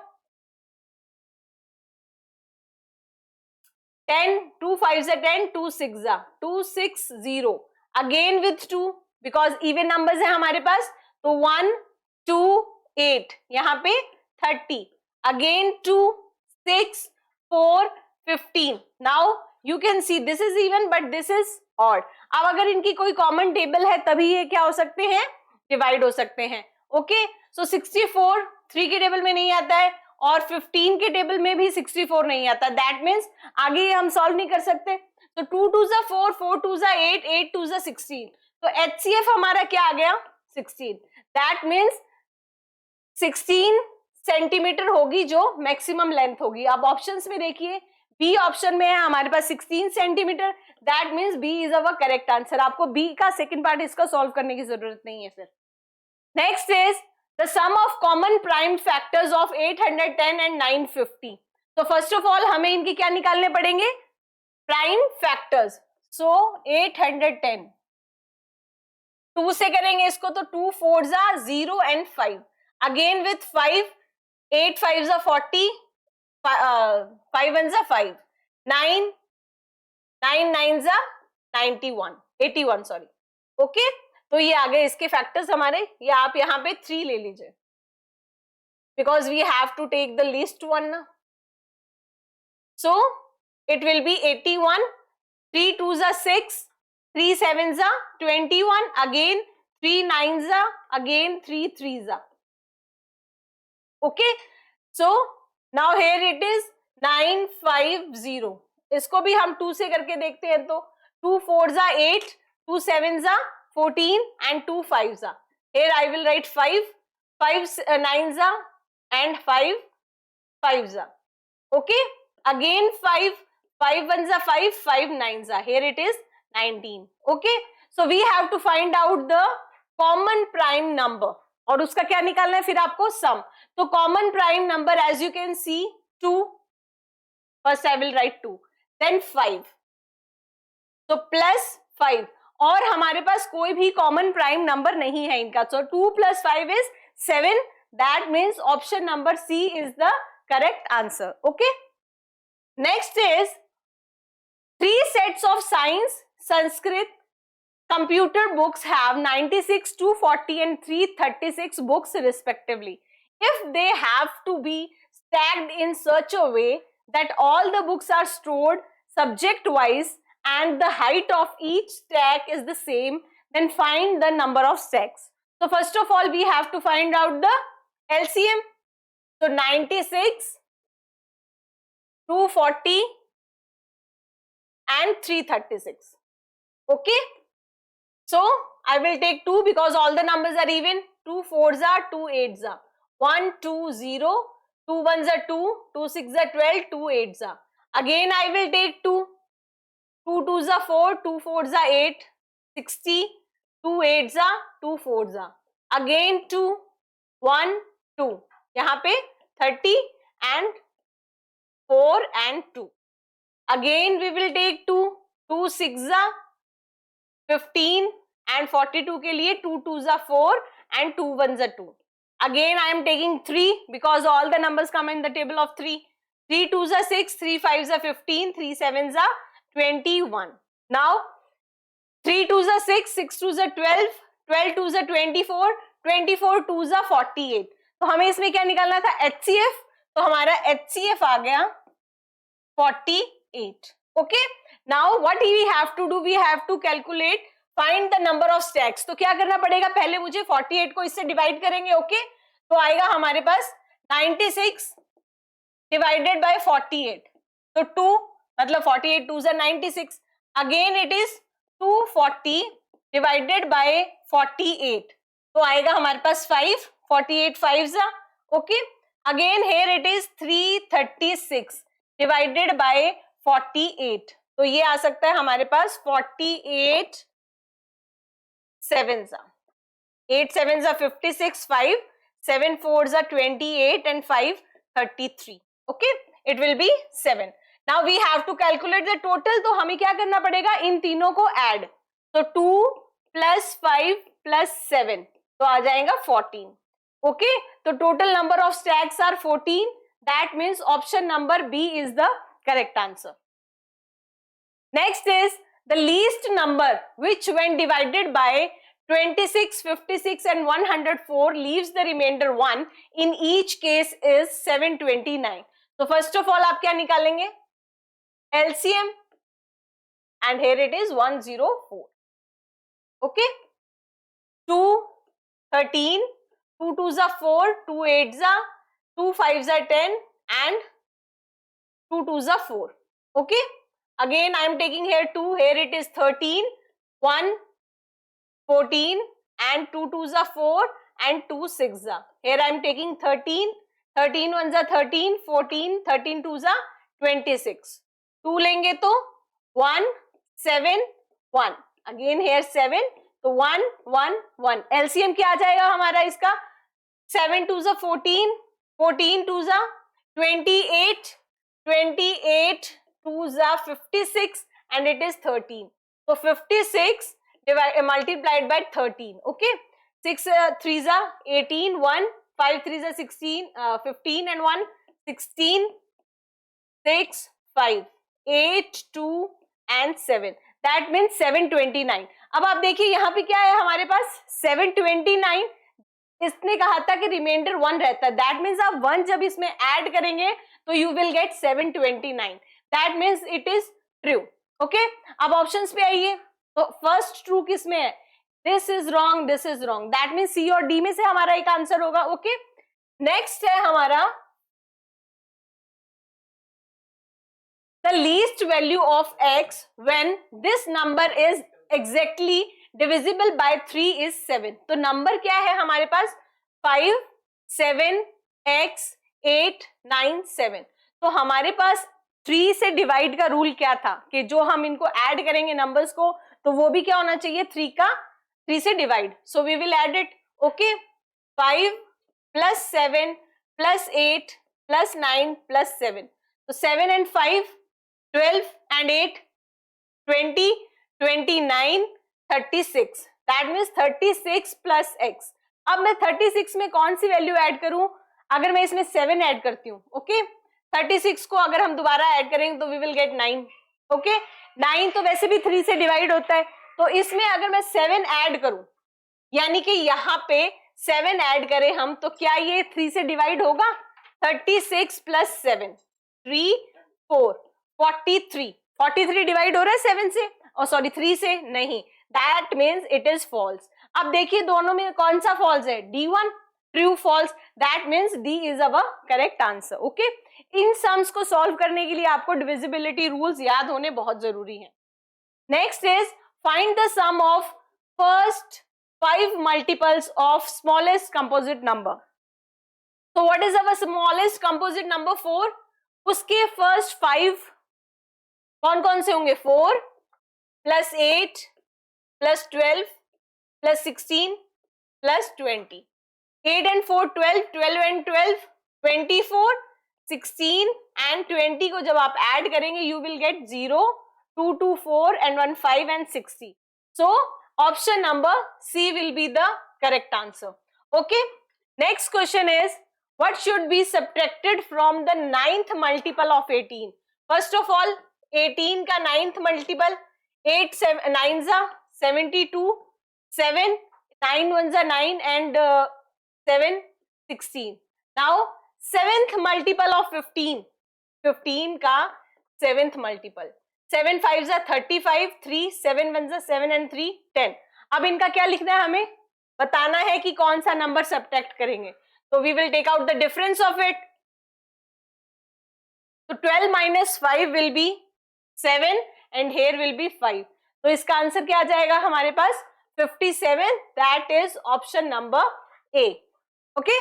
10 2 5 are 10, 2 6 are 2 6 0. Again with 2 because even numbers है हमारे पास, तो 1 2 8, यहाँ पे 30, again 2 6 4 15. Now you can see this is even but this is odd. अब अगर इनकी कोई कॉमन टेबल है तभी ये क्या हो सकते हैं, डिवाइड हो सकते हैं. ओके, सो 64 3 के टेबल में नहीं आता है और 15 के टेबल में भी 64 नहीं आता. दैट मीन्स आगे ये हम सॉल्व नहीं कर सकते. तो 2 2 are 4, 4 2 are 8, 8 2 are 16. तो HCF हमारा क्या आ गया, 16. दैट मीन्स 16 सेंटीमीटर होगी जो मैक्सिमम लेंथ होगी. अब ऑप्शंस में देखिए, बी ऑप्शन में है हमारे पास 16 centimetre. That means B is our correct answer. आपको बी का सेकंड पार्ट इसका सॉल्व करने की जरूरत नहीं है. फिर next is the sum of common prime factors of 810 and 950. तो फर्स्ट ऑफ ऑल हमें इनके क्या निकालने पड़ेंगे, प्राइम फैक्टर्स. सो 810 2 से करेंगे इसको, तो 2 4 are 0 and 5. Again with 5, 8 5 are 40, 5 1 are 5, 9 9 9 are 91 81 sorry. Okay, तो ये आ गए इसके फैक्टर्स हमारे. ये आप यहाँ पे 3 ले लीजिए because we have to take the least one ना. So it will be 81, 3 2s are 6, 3 7s are 21, again 3 9s are, again 3 3s are. Okay, so now here it is 950. इसको भी हम 2 से करके देखते हैं. तो 2 4s are 8, 2 7s are 14 and 2 5s are. Here I will write 5, 5 9s are and 5 5s are. Okay, again 5, 5 1s are 5, 5 9s are. Here it is 19. Okay, so we have to find out the common prime number. और उसका क्या निकालना है फिर आपको, sum. तो common prime number as you can see 2. First I will write 2, then 5, तो plus 5. और हमारे पास कोई भी कॉमन प्राइम नंबर नहीं है इनका. So 2 + 5 is 7. That means option number C is the correct answer. Okay, next is 3 sets of science, Sanskrit, computer books have 96, 240 and 336 books respectively. If they have to be stacked in such a way that all the books are stored subject wise and the height of each stack is the same, then find the number of stacks. So first of all we have to find out the LCM. So 96, 240 and 336. Okay, so I will take 2 because all the numbers are even. 2 4s are, 2 8s are, 1 2 0, 2 1s are 2, 2 6 are 12, 2 8s are. Again I will take 2. 2 2 जा 4, 2 4 जा 8, 60, 2 8 जा 2 4 जा, again 2 1 2, यहाँ पे 30 and 4 and 2, again we will take 2 2 6 जा 15 and 42 के लिए 2 2 जा 4 and 2 1 जा 2, again I am taking 3 because all the numbers come in the table of 3, 3 2 जा 6, 3 5 जा 15, 3 7 जा 21, now 3 2 जा 6, 6 2 जा 12, 12 2 जा 24, 24 2 जा 48, तो हमें इसमें क्या निकालना था, HCF, तो हमारा HCF आ गया 48. Okay, now what we have to do, we have to calculate, find the number of stacks. तो क्या करना पड़ेगा, पहले मुझे 48 को इससे डिवाइड करेंगे. ओके, तो आएगा हमारे पास 96 डिवाइडेड बाय 48, तो 2 मतलब 48 2 जा 96, again it is 240 divided by 48, तो आएगा हमारे पास 5, 48 5 जा. Okay, again here it is 336 divided by 48, तो ये आ सकता है हमारे पास 48 7 जा, 8 7 जा 56, 5 7 4 जा 28 and 5 33. Okay, it will be 7. Now we have to calculate the total, तो हमें क्या करना पड़ेगा, इन तीनों को ऐड, तो 2 प्लस 5 प्लस 7, तो आ जाएगा 14. ओके, तो total number of stacks are 14. That means option number B is the correct answer. Next is the least number which when divided by 26, 56 and 104 leaves the remainder 1. In each case is 729. So first of all आप क्या निकालेंगे, LCM, and here it is 104. Okay, 2 13, 2 2 जा 4, 2 8 जा 2 5 जा 10 and 2 2 जा 4. Okay, again I am taking here 2, here it is 13, 1 14 and 2 2 जा 4 and 2 6 जा, here I am taking 13, 13 1 जा 13, 14, 13 2 जा 26, 2 लेंगे तो 1 7 1, again here 7, तो 1 1 1, LCM क्या आ जाएगा हमारा इसका, 7 2 जा 14, 14 2 जा 28, 28 2 जा 56 and it is 13, so 56 multiplied by 13. Okay, 6 3 जा 18, 1 5 3 जा 16, 15 and 1 16, 6 5 8 2 and 7, that means 729. अब आप देखिए यहाँ पे क्या है हमारे पास 729, इसने कहा था कि रिमाइंडर 1 रहता है, दैट मीन्स आप 1 जब इसमें ऐड करेंगे तो you will get 729, that means it is true. Okay, अब ऑप्शंस पे आइए, तो फर्स्ट ट्रू किस में है, this is wrong, this is wrong, that means C और डी में से हमारा एक आंसर होगा. ओके, नेक्स्ट है हमारा the least value of x when this number is exactly divisible by 3 is 7. तो नंबर क्या है हमारे पास 5 7 x 8 9 7. तो हमारे पास 3 से डिवाइड का रूल क्या था कि जो हम इनको ऐड करेंगे नंबर्स को, तो वो भी क्या होना चाहिए 3 से divide. So we will add it. Okay, 5 plus 7 plus 8 plus 9 plus 7, तो 7 and 5 12 and 8 20 29 36, that means 36 plus x. अब मैं 36 में कौन सी वैल्यू ऐड करूं, अगर मैं इसमें 7 ऐड करती हूँ. ओके, 36 को अगर हम दोबारा ऐड करेंगे तो वी विल गेट 9. ओके, 9 तो वैसे भी 3 से डिवाइड होता है, तो इसमें अगर मैं 7 ऐड करूं, यानी कि यहाँ पे 7 ऐड करें हम, तो क्या ये 3 से डिवाइड होगा, 36 प्लस 7 3 4 43 डिवाइड हो रहा है 7 से, और सॉरी 3 से नहीं, that means it is false. अब देखिए दोनों में कौन सा फॉल्स है, D1 true false, that means D is our correct answer. Okay, इन सम्स को सॉल्व करने के लिए आपको डिविजिबिलिटी रूल्स याद होने बहुत जरूरी है. Next is find the sum of first 5 multiples of smallest composite number. तो what is our smallest composite number 4, उसके फर्स्ट 5 कौन कौन से होंगे, 4 plus 8 plus 12 plus 16 plus 20. 8 and 4 12, 12 and 12 24, 16 and 20 को जब आप ऐड करेंगे you will get 0, 2, 2, 4 and 1, 5 and 60. So option number C will be the correct answer. Okay. Next question is, what should be subtracted from the 9th multiple of 18? First of all, 18 का 9th multiple, 8 9s are 72, 7 9 ones are 9 and 7 16. Now 7th multiple of 15, 15 का 7th multiple, 7 5s are 35, 3 7 ones are 7 and 3 10. अब इनका क्या लिखना है, हमें बताना है कि कौन सा नंबर सब्ट्रैक्ट करेंगे. तो we will take out the difference of it. So 12 minus 5 will be 7 and here will be 5. तो इसका आंसर क्या आ जाएगा हमारे पास 57. That is option number A. Okay.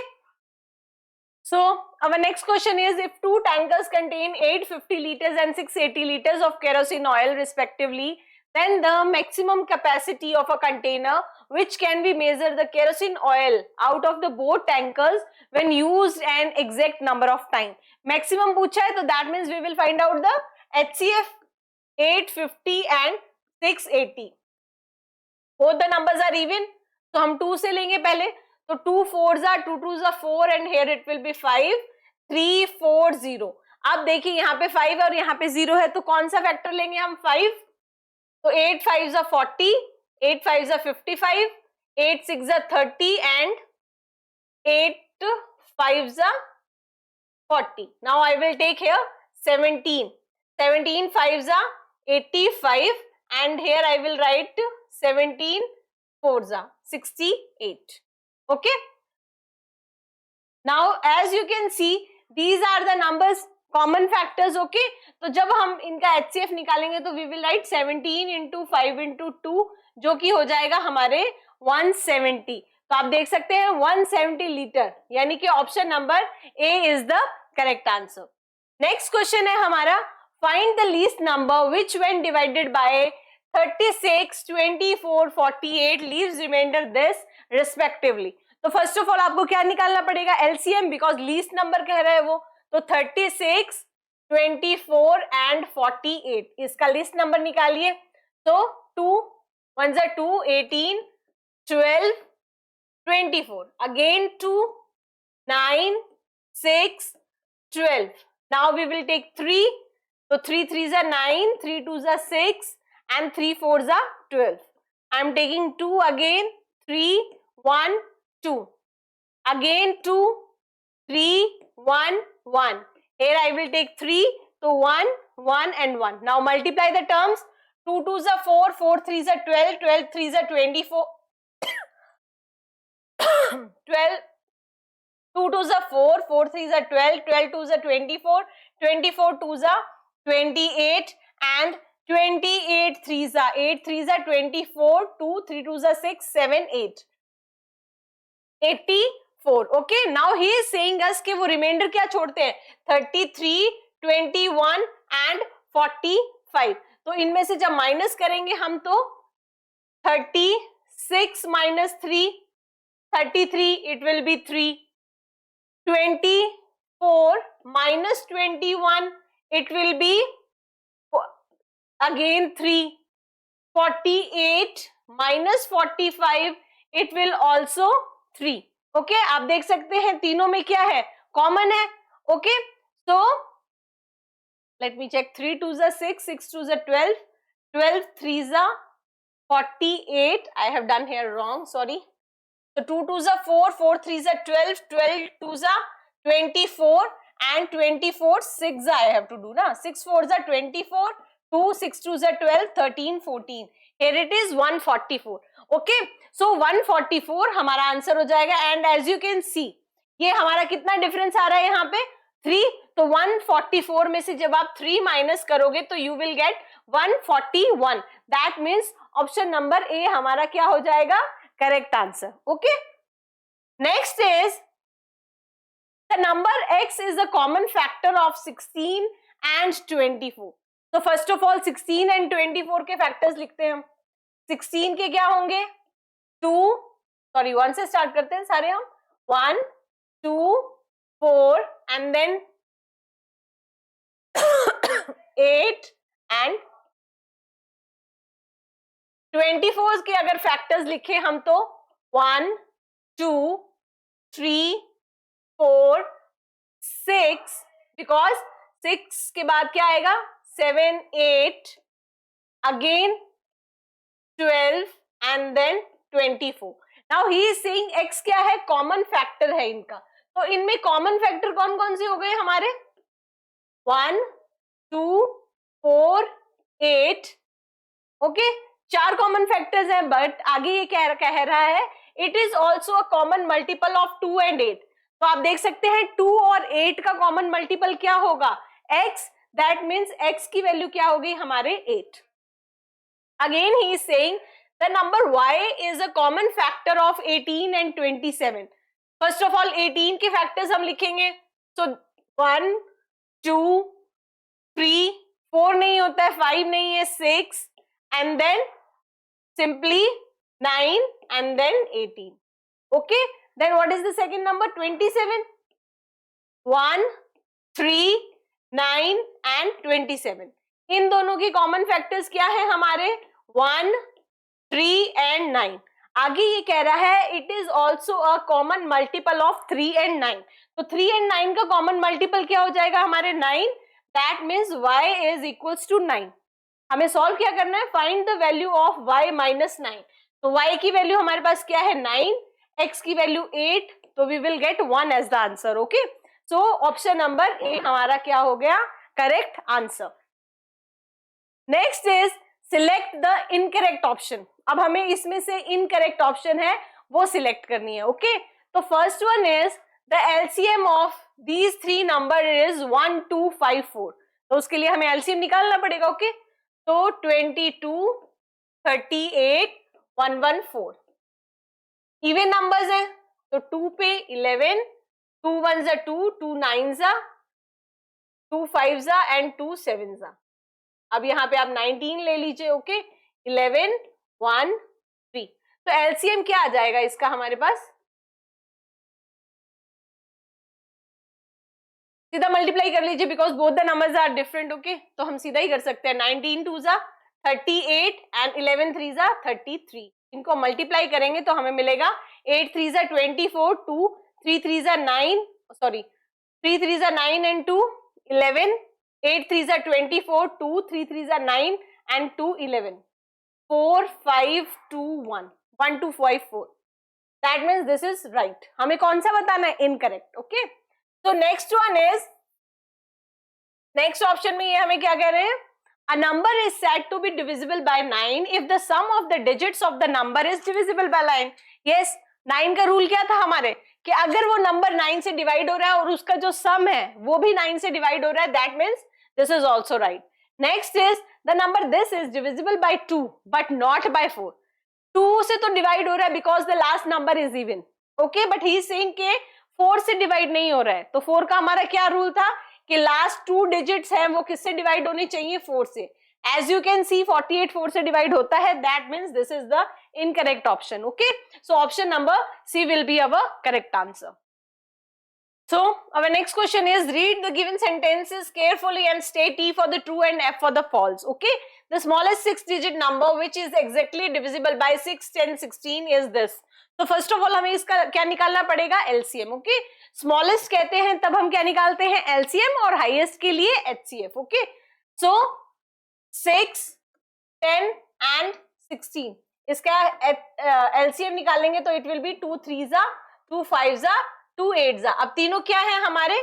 So our next question is, if two tankers contain 850 liters and 680 liters of kerosene oil respectively, then the maximum capacity of a container which can be measured the kerosene oil out of the both tankers when used an exact number of time. Maximum पूछा है, तो that means we will find out the HCF 850 and 680. Both the numbers are even, तो हम 2 से लेंगे पहले. तो 2 4s are 2 2s are 4 and here it will be 5, 3 4 0. अब देखिए यहाँ पे 5 और यहाँ पे 0 है, तो कौन सा फैक्टर लेंगे हम 5. तो 8 5s are 40, 8 5s are 55, 8 6s are 30 and 8 5s are 40. Now I will take here 17. 17 5s are 85 and here I will write 17 4s are 68. Okay. Now as you can see, these are the numbers, common factors. Okay. तो जब हम इनका HCF निकालेंगे तो we will write 17 into 5 into 2 जो कि हो जाएगा हमारे 170. तो आप देख सकते हैं 170 लीटर, यानी कि option number A is the correct answer. Next question है हमारा, find the least number which when divided by 36, 24, 48 leaves remainder this respectively. तो फर्स्ट ऑफ ऑल आपको क्या निकालना पड़ेगा, LCM, बिकॉज लीस्ट नंबर कह रहा है वो. तो 36, 24 एंड 48 इसका लीस्ट नंबर निकालिए. तो 2 1s are 2, 18, 12, 24, again 2, 9, 6, 12. Now we will take 3. So 3 3s are 9, 3 2s are 6 and 3 4s are 12. I am taking 2 again, 3, 1, 2. Again 2, 3, 1, 1. Here I will take 3. So 1, 1 and 1. Now multiply the terms. 2 2s are 4, 4 3s are 12, 12 3s are 24. 12, 2 2s are 4, 4 3s are 12, 12 2s are 24, 24 2s are 28 and 28 3s are 8 3s are 24, 2 3 2s are 6, 7 8. 84. Okay, now he is saying us कि वो reminder क्या छोड़ते हैं 33, 21 and 45. तो इनमें से जब minus करेंगे हम तो 36 minus 3, 33 it will be 3, 24 minus 21 it will be again 3, 48 minus 45 it will also 3. Okay आप देख सकते हैं तीनों में क्या है, कॉमन है. Okay so let me check. 3 2s are 6, 6 2s are 12, 12 3s are 48. I have done here wrong, sorry. So 2 2s are 4, 4 3s are 12, 12 2s are 24 and 24 6 I have to do na. 6 4s are 24, 2 6 2s are 12, 13 14. Here it is 144. Okay so 144 हमारा answer हो जाएगा. And as you can see ये हमारा कितना difference आ रहा है यहाँ पे 3. तो 144 में से जब आप 3 माइनस करोगे तो you will gate 141. That means option number A हमारा क्या हो जाएगा, correct answer. Okay next is the number x is a common factor of 16 and 24. तो फर्स्ट ऑफ ऑल 16 एंड 24 के फैक्टर्स लिखते हैं हम। 16 के क्या होंगे 1 से स्टार्ट करते हैं सारे हम 1 2 4 एंड देन 8 एंड 24 के अगर फैक्टर्स लिखे हम तो 1 2 3 4 6 बिकॉज 6 के बाद क्या आएगा 7 8 again 12 and then 24। Now he is saying x क्या है कॉमन फैक्टर है इनका, तो इनमें कॉमन फैक्टर कौन कौन से हो गए हमारे 1 2 4 8 ओके, 4 कॉमन फैक्टर्स हैं। बट आगे ये कह रहा है it is also a common multiple of 2 and 8। तो आप देख सकते हैं 2 और 8 का कॉमन मल्टीपल क्या होगा x, दैट मीन्स x की वैल्यू क्या होगी हमारे 8। Again he is saying the number y is a common factor of 18 and 27। First of all 18 के फैक्टर्स हम लिखेंगे, सो 1 2 3 4 नहीं होता है, 5 नहीं है, 6 and then simply 9 and then 18. Okay, then what is the second number 27? 1 3 9 and 27। इन दोनों की कॉमन फैक्टर्स क्या है हमारे 1 3 and 9। आगे ये कह रहा है it is also a common multiple of 3 and 9। तो 3 and 9 का कॉमन मल्टीपल क्या हो जाएगा हमारे 9, that means y is equals to 9। हमें सॉल्व क्या करना है find the value of y minus 9। तो y की वैल्यू हमारे पास क्या है 9, x की वैल्यू 8, तो we will get 1 as the answer. Okay, so option number A हमारा क्या हो गया correct answer. Next is select the incorrect option. अब हमें इसमें से इनकरेक्ट ऑप्शन है वो सिलेक्ट करनी है। ओके, तो first one is the LCM of these 3 number is 1254। तो उसके लिए हमें एलसीएम निकालना पड़ेगा। ओके, तो 22 38 114 इवन नंबर्स हैं, तो 2 पे 11, 2 1 2, 2 9 2 5 एंड 2 7। अब यहाँ पे आप 19 ले लीजिए। ओके, 11 1 3। तो एलसीएम क्या आ जाएगा इसका हमारे पास, सीधा मल्टीप्लाई कर लीजिए because both the numbers are different. Okay, तो हम सीधा ही कर सकते हैं 19 2 38 एंड 11 3 33। इनको मल्टीप्लाई करेंगे तो हमें मिलेगा 8 3 24, 2 3 3 9 sorry 3 3 9 and 2 11, 8 3 24, 2 3 3 9 and 2 11, 4 5 2 1 1 2 5 4। That means this is right. हमें कौन सा बताना है इनकरेक्ट। ओके, तो next one is, next option में ये हमें क्या कह रहे हैं a number is said to be divisible by 9 if the sum of the digits of the number is divisible by 9। yes, 9 का रूल क्या था हमारे कि अगर वो नंबर 9 से डिवाइड हो रहा है और उसका जो सम है वो भी 9 से डिवाइड हो रहा है, that means this is also right. Next is the number this is divisible by 2 but not by 4। 2 से तो डिवाइड हो रहा है because the last number is even. Okay, but he is saying के 4 से डिवाइड नहीं हो रहा है। तो 4 का हमारा क्या रूल था कि लास्ट 2 डिजिट्स हैं वो किससे डिवाइड होनी चाहिए 4 से। एज यू कैन सी 48 4 से डिवाइड होता है, that means this is the incorrect option. Okay, so option number C will be our correct answer. So our next question is read the given sentences carefully and state T for the true and F for the false. Okay, the smallest 6-digit number which is exactly divisible by 6 10 16 is this। तो first of all हमें इसका क्या निकालना पड़ेगा LCM. Okay, smallest कहते हैं तब हम क्या निकालते हैं एलसीएम और हाईएस्ट के लिए एचसीएफ। ओके, सो 6 10 एंड 16 इसका एलसीएम निकालेंगे तो इट विल बी 2 3 2 5 2 8। अब तीनों क्या है हमारे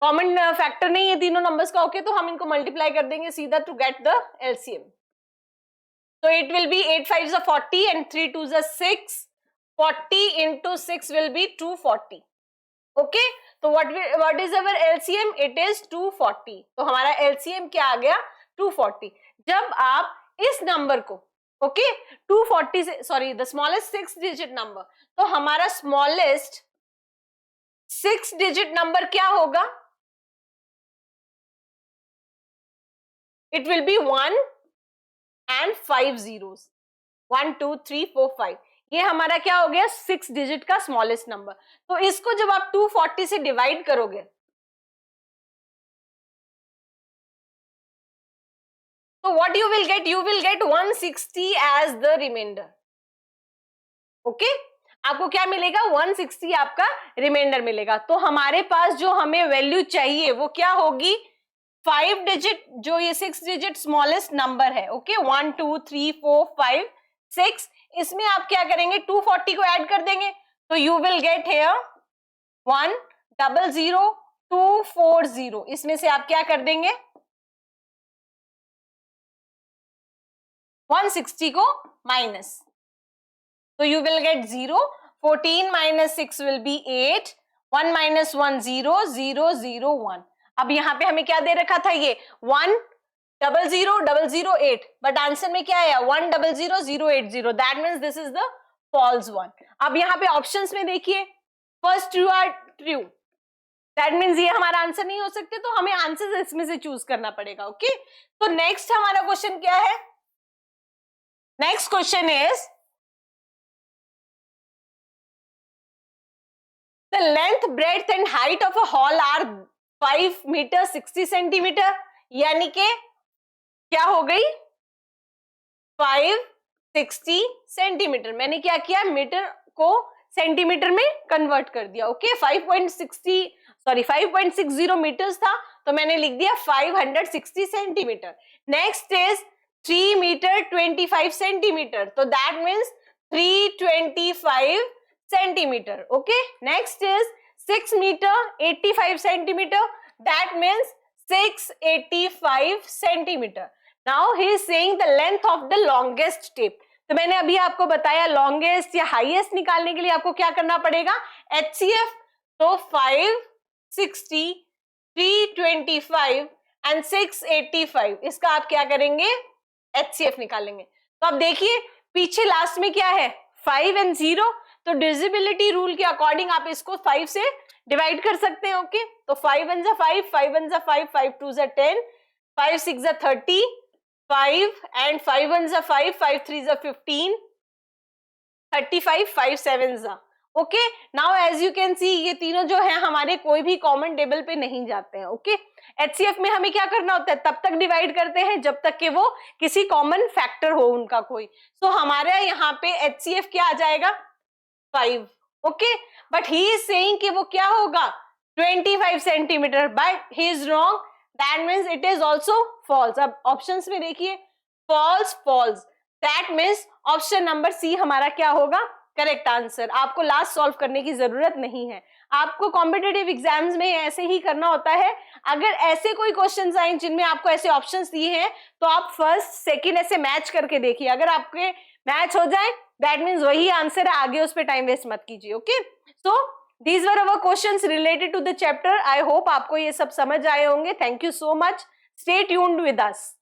कॉमन फैक्टर नहीं है तीनों नंबर्स का। ओके, तो हम इनको मल्टीप्लाई कर देंगे सीधा to get the LCM. So it will be 8 5 40 and 3 2 6, 40 into 6 will be 240। Okay, तो what is our LCM? It is 240। तो हमारा LCM क्या आ गया 240। जब आप इस नंबर को ओके 240 से sorry the smallest 6-digit number, तो हमारा स्मॉलेस्ट 6-digit नंबर क्या होगा it will B 1 and 5 zeros, 1 2 3 4 5, ये हमारा क्या हो गया 6 डिजिट का स्मॉलेस्ट नंबर। तो इसको जब आप 240 से डिवाइड करोगे तो what you will get, you will get 160 as the remainder। Okay, आपको क्या मिलेगा 160 आपका रिमाइंडर मिलेगा। तो हमारे पास जो हमें वैल्यू चाहिए वो क्या होगी 5 डिजिट, जो ये 6 डिजिट स्मॉलेस्ट नंबर है। ओके 1 2 3 4 5 6, इसमें आप क्या करेंगे 240 को ऐड कर देंगे तो यू विल गेट हेयर 100240, इसमें से आप क्या कर देंगे 160 को माइनस, तो you will get 0, 14 minus 6 will be 8, 1 minus 1 0, 0 0 1। अब यहाँ पे हमें क्या दे रखा था ये 100008, बट आंसर में क्या है 100080, that means this is the false one. अब यहाँ पे ऑप्शंस में देखिए first true are true, that means ये हमारा आंसर नहीं हो सकते, तो हमें आंसर इसमें से चूज करना पड़ेगा। ओके, तो नेक्स्ट हमारा क्वेश्चन क्या है, next question is the length, breadth and height of a hall are 5 metre 60 centimetre, यानी कि क्या हो गई 560 सेंटीमीटर। मैंने क्या किया मीटर को सेंटीमीटर में कन्वर्ट कर दिया। ओके 5.60 मीटर्स था तो मैंने लिख दिया 560 centimetre. Next is 3 metre 25 centimetre, तो that means 325 centimetre. Okay next is 6 metre 85 centimetre, that means 685 centimetre. Now he is saying the length of the longest tape. तो मैंने अभी आपको बताया लॉन्गेस्ट या हाईएस्ट निकालने के लिए आपको क्या करना पड़ेगा HCF, तो 560 325 एंड 685, इसका आप क्या करेंगे HCF निकालेंगे। तो अब देखिए पीछे लास्ट में क्या है 5 एंड 0, तो डिविजिबिलिटी रूल के अकॉर्डिंग आप इसको 5 से डिवाइड कर सकते हैं। ओके तो 5 1 जा 5, 5 1 जा 5, 5 2 जा 10, 5 6 जा 30, 5 एंड 5 1 जा 5, 5 3 जा 15, 35, 5 7 जा। Okay now as you can see ये तीनों जो है हमारे कोई भी कॉमन टेबल पे नहीं जाते हैं। ओके HCF में हमें क्या करना होता है तब तक डिवाइड करते हैं जब तक कि वो किसी कॉमन फैक्टर हो उनका कोई। सो हमारे यहाँ पे HCF क्या आ जाएगा 5। Okay but he is saying कि वो क्या होगा 25 centimetre, but he is wrong, that means it is also false. अब ऑप्शंस में देखिए false false, that means option number C हमारा क्या होगा करेक्ट आंसर। आपको लास्ट सॉल्व करने की जरूरत नहीं है, आपको कॉम्पिटिटिव एग्जाम्स में ऐसे ही करना होता है। अगर ऐसे कोई क्वेश्चंस आए जिनमें आपको ऐसे ऑप्शंस दिए हैं तो आप फर्स्ट सेकंड ऐसे मैच करके देखिए, अगर आपके मैच हो जाए दैट मीन्स वही आंसर है, आगे उस पर टाइम वेस्ट मत कीजिए। Okay so these were our questions related to the chapter. I hope आपको ये सब समझ आए होंगे। Thank you so much, stay tuned with us.